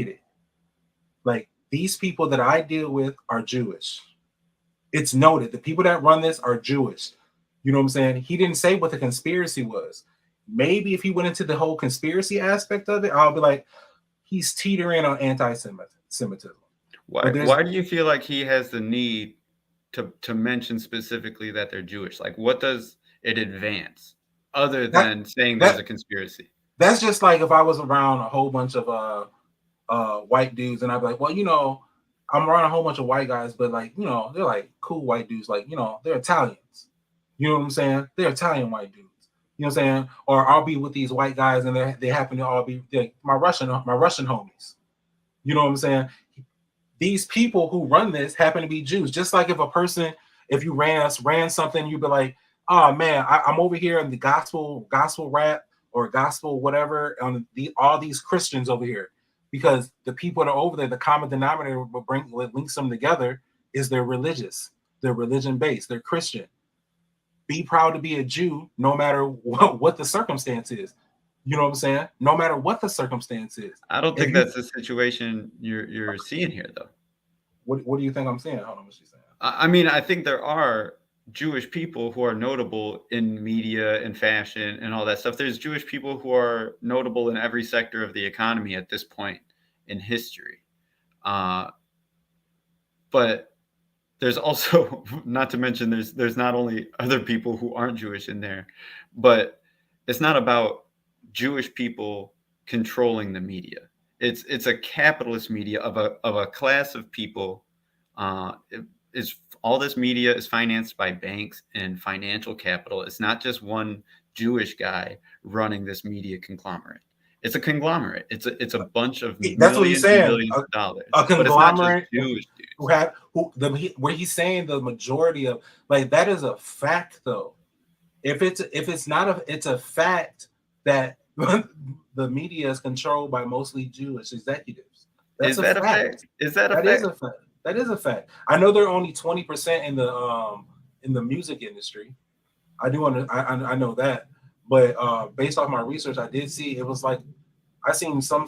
it. Like, these people that I deal with are Jewish. It's noted. The people that run this are Jewish. You know what I'm saying? He didn't say what the conspiracy was. Maybe if he went into the whole conspiracy aspect of it, I'll be like, he's teetering on anti-Semitism. Why do you feel like he has the need to mention specifically that they're Jewish? Like, what does it advance other That than saying there's that a conspiracy? that's just like if I was around a whole bunch of white dudes, and I'd be like, well, I'm around a whole bunch of white guys, but like, they're like cool white dudes, like, they're Italians. You know what I'm saying? They're Italian white dudes. You know what I'm saying? Or I'll be with these white guys, and they happen to all be like my Russian homies. You know what I'm saying? These people who run this happen to be Jews. Just like if you ran something, you'd be like, oh man, I'm over here in the gospel rap or gospel whatever on all these Christians over here, because the people that are over there, the common denominator what links them together is they're religion based, they're Christian. Be proud to be a Jew, no matter what the circumstance is. You know what I'm saying? No matter what the circumstance is. I don't If think you, that's the situation you're seeing here, though. what do you think I'm saying? Hold on, what she's saying? I mean, I think there are Jewish people who are notable in media and fashion and all that stuff. There's Jewish people who are notable in every sector of the economy at this point in history. But there's also, not to mention, there's not only other people who aren't Jewish in there, but it's not about Jewish people controlling the media. It's a capitalist media of a class of people. All this media is financed by banks and financial capital. It's not just one Jewish guy running this media conglomerate. It's a conglomerate. It's a bunch of That's what he's saying. millions of dollars. A conglomerate but it's not just Jewish dudes. where he's saying the majority of, like, that is a fact though. If it's not it's a fact that the media is controlled by mostly Jewish executives. That's a fact. Is that a fact? Is a fact. That is a fact. I know they're only 20% in the music industry. I know that, but based off my research, I did see it was like I seen some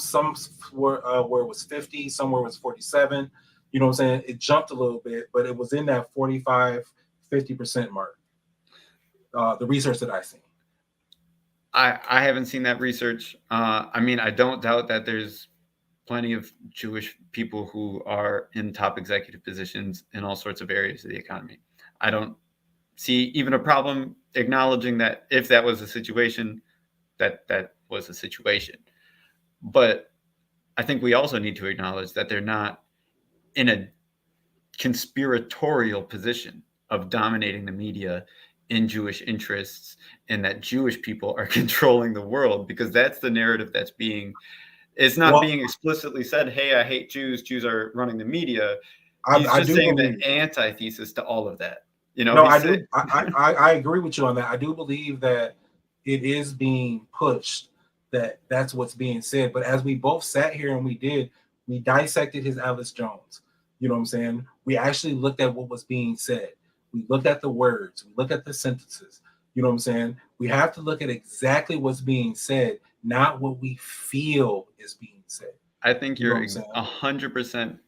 where it was 50, somewhere it was 47. You know what I'm saying? It jumped a little bit, but it was in that 45-50% mark. The research that I seen. I haven't seen that research. I mean, I don't doubt that there's plenty of Jewish people who are in top executive positions in all sorts of areas of the economy. I don't see even a problem acknowledging that if that was a situation, that was a situation. But I think we also need to acknowledge that they're not in a conspiratorial position of dominating the media in Jewish interests, and that Jewish people are controlling the world, because that's the narrative that's being, it's not being explicitly said, hey, I hate Jews, Jews are running the media. He's just saying the antithesis to all of that. No, I agree with you on that. I do believe that it is being pushed, that's what's being said. But as we both sat here and we dissected his Alice Jones. You know what I'm saying? We actually looked at what was being said. We looked at the words. We looked at the sentences. You know what I'm saying? We have to look at exactly what's being said, not what we feel is being said. I think you're 100%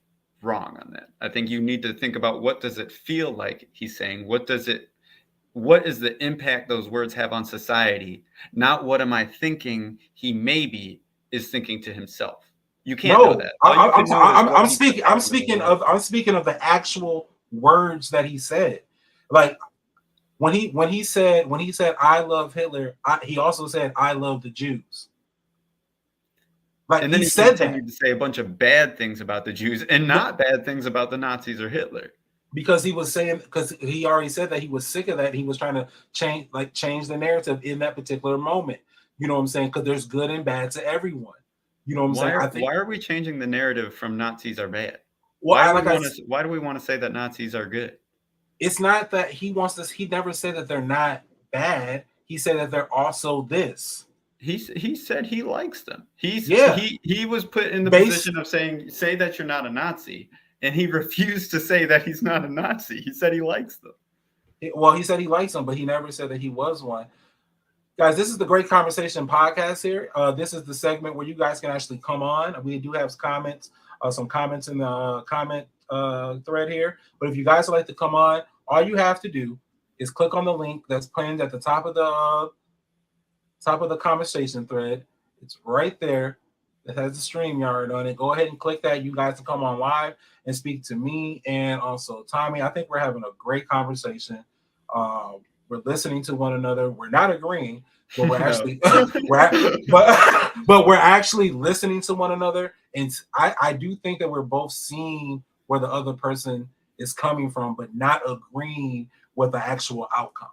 wrong on that. I think you need to think about, what does it feel like he's saying? What is the impact those words have on society? Not what am I thinking he maybe is thinking to himself. You can't know that. I'm speaking of the actual words that he said. Like when he said I love Hitler, he also said I love the Jews. Like, and then he said that to say a bunch of bad things about the Jews and not bad things about the Nazis or Hitler. Because he already said that he was sick of that. He was trying to change the narrative in that particular moment. You know what I'm saying? Because there's good and bad to everyone. You know what I'm saying? Why are we changing the narrative from Nazis are bad? Well, why do we want to say that Nazis are good? It's not that he wants this. He never said that they're not bad. He said that they're also this. He said he likes them. He was put in the position of saying, say that you're not a Nazi, and he refused to say that he's not a Nazi. He said he likes them. Well, he said he likes them, but he never said that he was one. Guys, this is the Great Conversation podcast here. This is the segment where you guys can actually come on. We do have some comments in the comment thread here. But if you guys would like to come on, all you have to do is click on the link that's pinned at the top of the conversation thread. It's right there. It has the StreamYard on it. Go ahead and click that. You guys can come on live and speak to me and also Tommy. I think we're having a great conversation. We're we're listening to one another. We're not agreeing, but we're No. actually but we're actually listening to one another. And I do think that we're both seeing where the other person is coming from, but not agreeing with the actual outcome.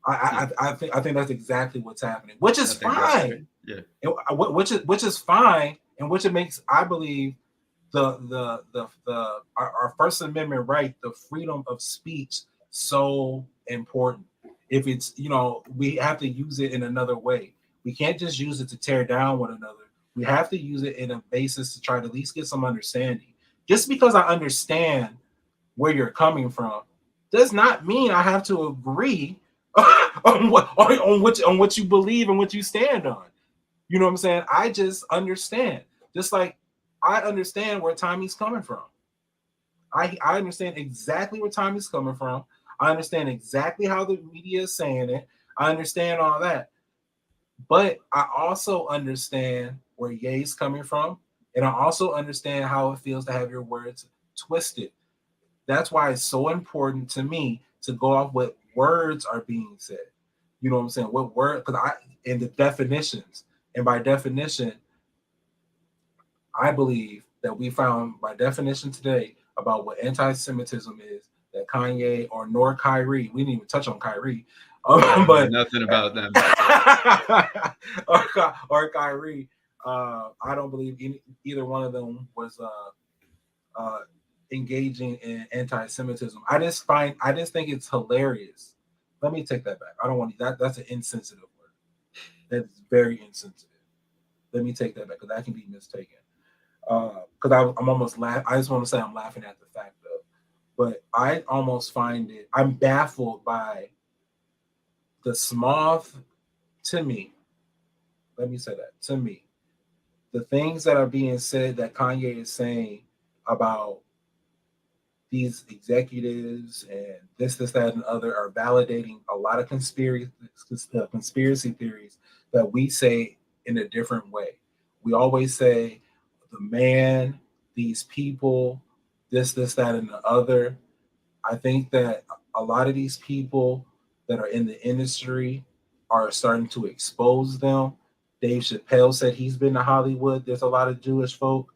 I think that's exactly what's happening, which is I think that's fine. right. Yeah. Which is fine, and which it makes, I believe, our First Amendment right, the freedom of speech, so important. If it's, we have to use it in another way. We can't just use it to tear down one another. We have to use it in a basis to try to at least get some understanding. Just because I understand where you're coming from does not mean I have to agree on what you believe and what you stand on. You know what I'm saying? I just understand. Just like I understand where Tommy's coming from. I understand exactly where Tommy's coming from. I understand exactly how the media is saying it. I understand all that. But I also understand where Ye's coming from. And I also understand how it feels to have your words twisted. That's why it's so important to me to go off what words are being said. You know what I'm saying? What word? Because in the definitions, and by definition, I believe that we found by definition today about what anti-Semitism is that Kanye or nor Kyrie, we didn't even touch on Kyrie, but nothing about them. or Kyrie, I don't believe either one of them was engaging in anti-Semitism. I just think it's hilarious. Let me take that back. I don't want that. That's an insensitive word. That's very insensitive. Let me take that back because that can be mistaken. Because I'm almost laughing. I just want to say I'm laughing at the fact of, but I almost find it. I'm baffled by the small. To me, let me say that. To me, the things that are being said that Kanye is saying about these executives and this, that, and other are validating a lot of conspiracy theories that we say in a different way. We always say the man, these people, this, that, and the other. I think that a lot of these people that are in the industry are starting to expose them. Dave Chappelle said he's been to Hollywood. There's a lot of Jewish folk.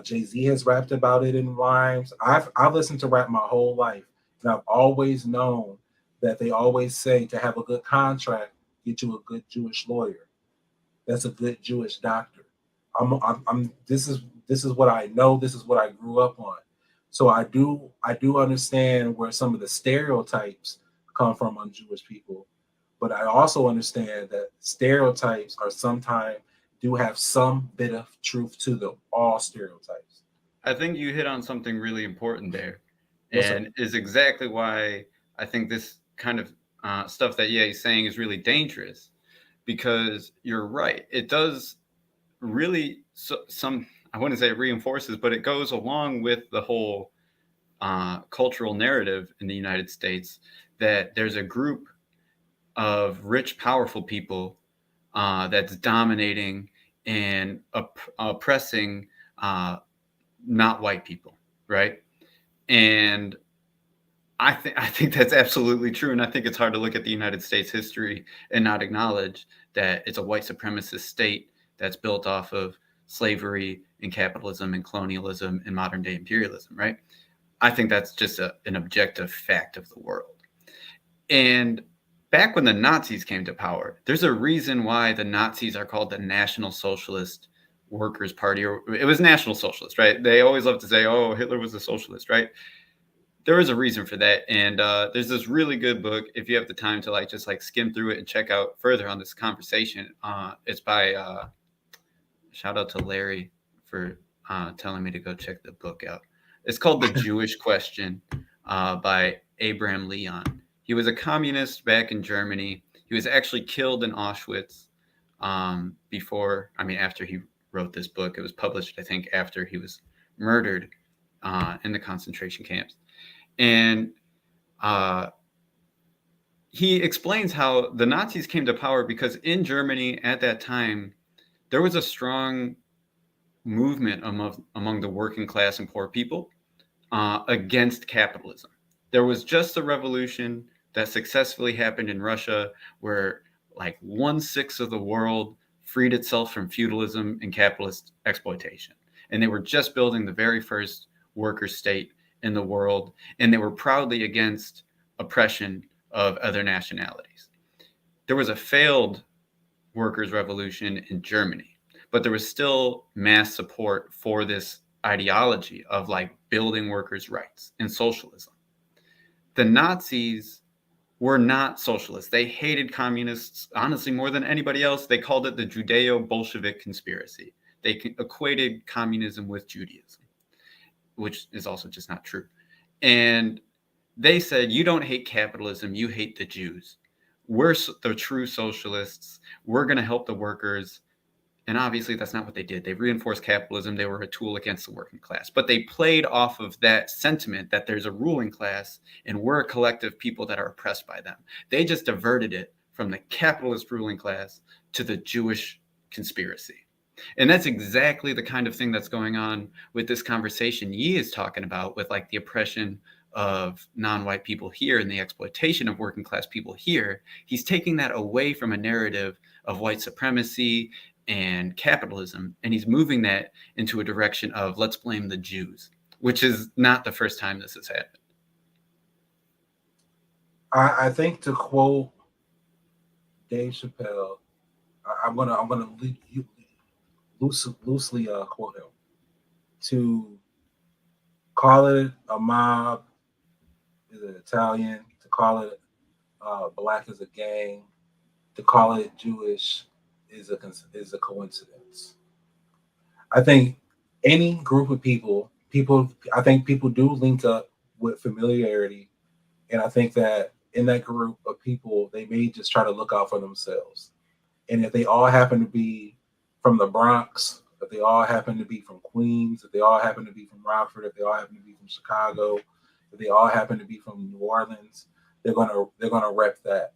Jay-Z has rapped about it in rhymes. I've listened to rap my whole life, and I've always known that they always say to have a good contract, get you a good Jewish lawyer. That's a good Jewish doctor. This is what I know. This is what I grew up on. So I do understand where some of the stereotypes come from on Jewish people, but I also understand that stereotypes are sometimes do have some bit of truth to them. All stereotypes. I think you hit on something really important there, Yes, and is exactly why I think this kind of stuff that he's saying is really dangerous, because you're right. It does really some, I wouldn't say it reinforces, but it goes along with the whole cultural narrative in the United States that there's a group of rich, powerful people that's dominating and oppressing not white people, right? And I think that's absolutely true, and I think it's hard to look at the United States history and not acknowledge that it's a white supremacist state that's built off of slavery and capitalism and colonialism and modern day imperialism, right? I think that's just an objective fact of the world. And back when the Nazis came to power, there's a reason why the Nazis are called the National Socialist Workers' Party, or it was National Socialist, right? They always love to say, oh, Hitler was a socialist, right? There is a reason for that. And there's this really good book, if you have the time to just skim through it and check out further on this conversation. It's by, shout out to Larry for telling me to go check the book out. It's called The Jewish Question by Abraham Leon. He was a communist back in Germany. He was actually killed in Auschwitz after he wrote this book. It was published, I think, after he was murdered in the concentration camps. And he explains how the Nazis came to power because in Germany at that time, there was a strong movement among the working class and poor people against capitalism. There was just a revolution that successfully happened in Russia, where like 1/6 of the world freed itself from feudalism and capitalist exploitation. And they were just building the very first worker state in the world, and they were proudly against oppression of other nationalities. There was a failed workers' revolution in Germany, but there was still mass support for this ideology of like building workers' rights and socialism. The Nazis were not socialists. They hated communists, honestly, more than anybody else. They called it the Judeo-Bolshevik conspiracy. They equated communism with Judaism, which is also just not true. And they said, you don't hate capitalism, you hate the Jews. We're the true socialists. We're going to help the workers. And obviously, that's not what they did. They reinforced capitalism. They were a tool against the working class. But they played off of that sentiment that there's a ruling class and we're a collective people that are oppressed by them. They just diverted it from the capitalist ruling class to the Jewish conspiracy. And that's exactly the kind of thing that's going on with this conversation Yi is talking about, with like the oppression of non-white people here and the exploitation of working class people here. He's taking that away from a narrative of white supremacy and capitalism, and he's moving that into a direction of let's blame the Jews, which is not the first time this has happened. I think, to quote Dave Chappelle, I'm gonna loosely quote him, to call it a mob is an Italian, to call it black is a gang, to call it Jewish is a coincidence. I think any group of people, I think people do link up with familiarity, and I think that in that group of people, they may just try to look out for themselves. And if they all happen to be from the Bronx, if they all happen to be from Queens, if they all happen to be from Rockford, if they all happen to be from Chicago, if they all happen to be from New Orleans, they're gonna rep that.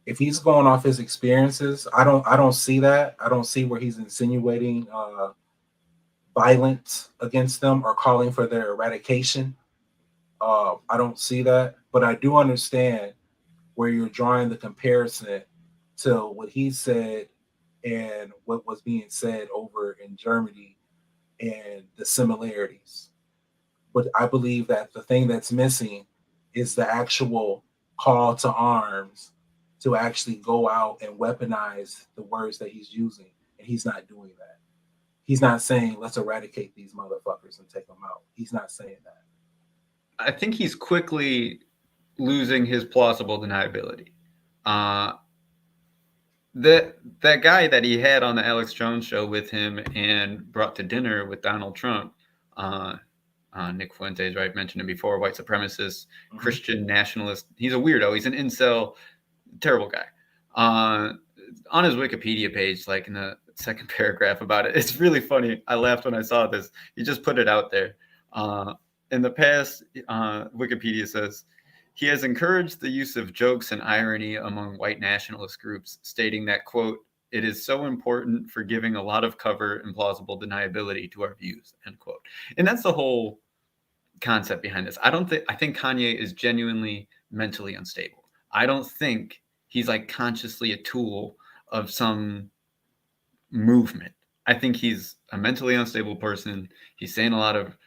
If he's going off his experiences, I don't see that. I don't see where he's insinuating violence against them or calling for their eradication. I don't see that, but I do understand where you're drawing the comparison to what he said and what was being said over in Germany and the similarities. But I believe that the thing that's missing is the actual call to arms to actually go out and weaponize the words that he's using. And he's not doing that. He's not saying, let's eradicate these motherfuckers and take them out. He's not saying that. I think he's quickly losing his plausible deniability. That guy that he had on the Alex Jones show with him and brought to dinner with Donald Trump, Nick Fuentes, right, mentioned him before, white supremacist, Christian nationalist. He's a weirdo. He's an incel, terrible guy. On his Wikipedia page, like in the second paragraph about it, it's really funny. I laughed when I saw this. He just put it out there. In the past, Wikipedia says, he has encouraged the use of jokes and irony among white nationalist groups, stating that, quote, it is so important for giving a lot of cover and plausible deniability to our views, end quote. And that's the whole concept behind this. I think Kanye is genuinely mentally unstable. I don't think he's like consciously a tool of some movement. I think he's a mentally unstable person. He's saying a lot of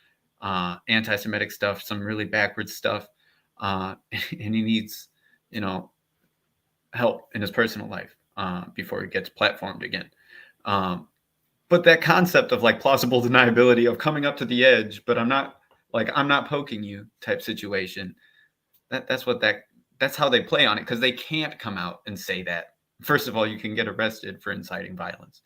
anti-Semitic stuff, some really backwards stuff. And he needs, help in his personal life before he gets platformed again. But that concept of like plausible deniability, of coming up to the edge, but I'm not poking you type situation. That's how they play on it, because they can't come out and say that. First of all, you can get arrested for inciting violence.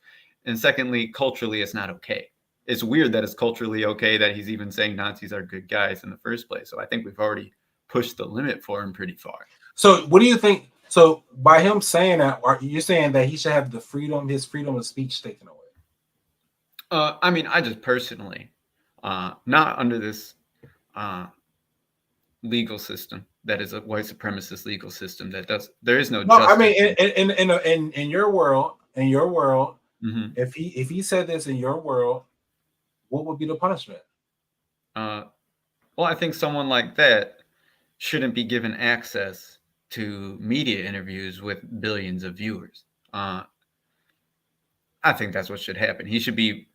And secondly, culturally, it's not okay. It's weird that it's culturally okay that he's even saying Nazis are good guys in the first place. So I think we've already pushed the limit for him pretty far. So what do you think? So by him saying that, are you saying that he should have his freedom of speech taken away? I mean, I just personally, not under this legal system that is a white supremacist legal system there is no justice. I mean, in your world, if he said this in your world, what would be the punishment? Well, I think someone like that shouldn't be given access to media interviews with billions of viewers. I think that's what should happen. He should be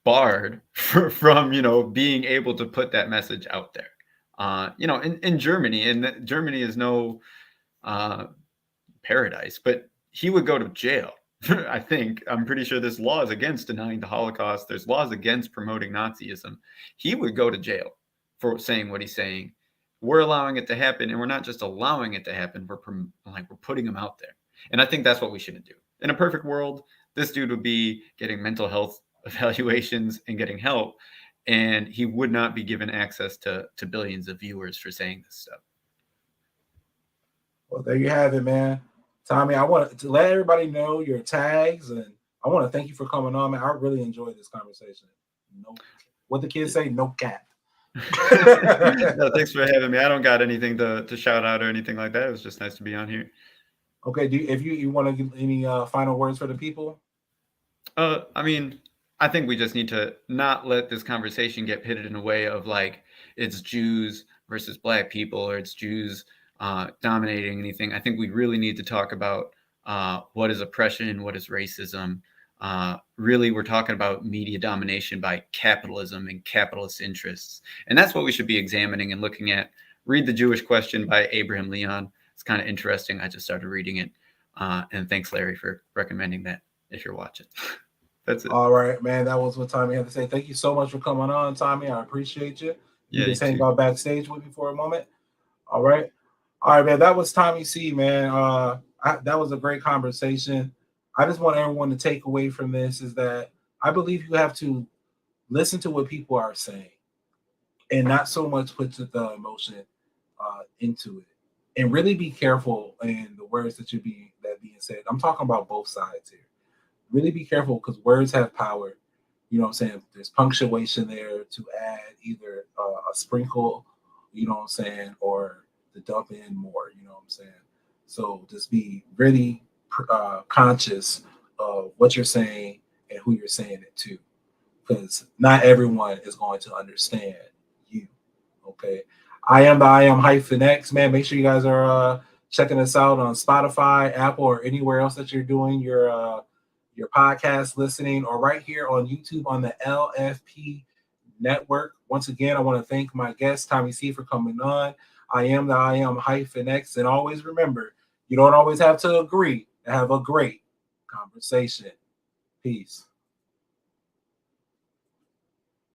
barred from, being able to put that message out there. In Germany, and Germany is no paradise, but he would go to jail. I'm pretty sure there's laws against denying the Holocaust. There's laws against promoting Nazism. He would go to jail for saying what he's saying. We're allowing it to happen, and we're not just allowing it to happen. We're putting him out there, and I think that's what we shouldn't do. In a perfect world, this dude would be getting mental health evaluations and getting help, and he would not be given access to billions of viewers for saying this stuff. Well, there you have it, man. Tommy, I want to let everybody know your tags, and I want to thank you for coming on, man. I really enjoyed this conversation. No, what the kids say, no cap. No, thanks for having me. I don't got anything to shout out or anything like that. It was just nice to be on here. Okay, if you want to give any final words for the people? I think we just need to not let this conversation get pitted in a way of like it's Jews versus Black people, or it's Jews dominating anything. I think we really need to talk about what is oppression, what is racism. Really, we're talking about media domination by capitalism and capitalist interests. And that's what we should be examining and looking at. Read The Jewish Question by Abraham Leon. It's kind of interesting. I just started reading it. And thanks, Larry, for recommending that if you're watching. That's it. All right, man. That was what Tommy had to say. Thank you so much for coming on, Tommy. I appreciate you. You just hang out backstage with me for a moment. All right, man. That was Tommy C, man. That was a great conversation. I just want everyone to take away from this is that I believe you have to listen to what people are saying and not so much put the emotion into it, and really be careful in the words that being said. I'm talking about both sides here. Really be careful because words have power. You know what I'm saying? There's punctuation there to add either a sprinkle, you know what I'm saying, or to dump in more, you know what I'm saying? So just be really conscious of what you're saying and who you're saying it to, because not everyone is going to understand you. Okay. I am HyphenX, man. Make sure you guys are checking us out on Spotify, Apple, or anywhere else that you're doing your podcast listening, or right here on YouTube on the LFP network. Once again, I want to thank my guest, Tommy C, for coming on. I am HyphenX, and always remember, you don't always have to agree to have a great conversation. Peace.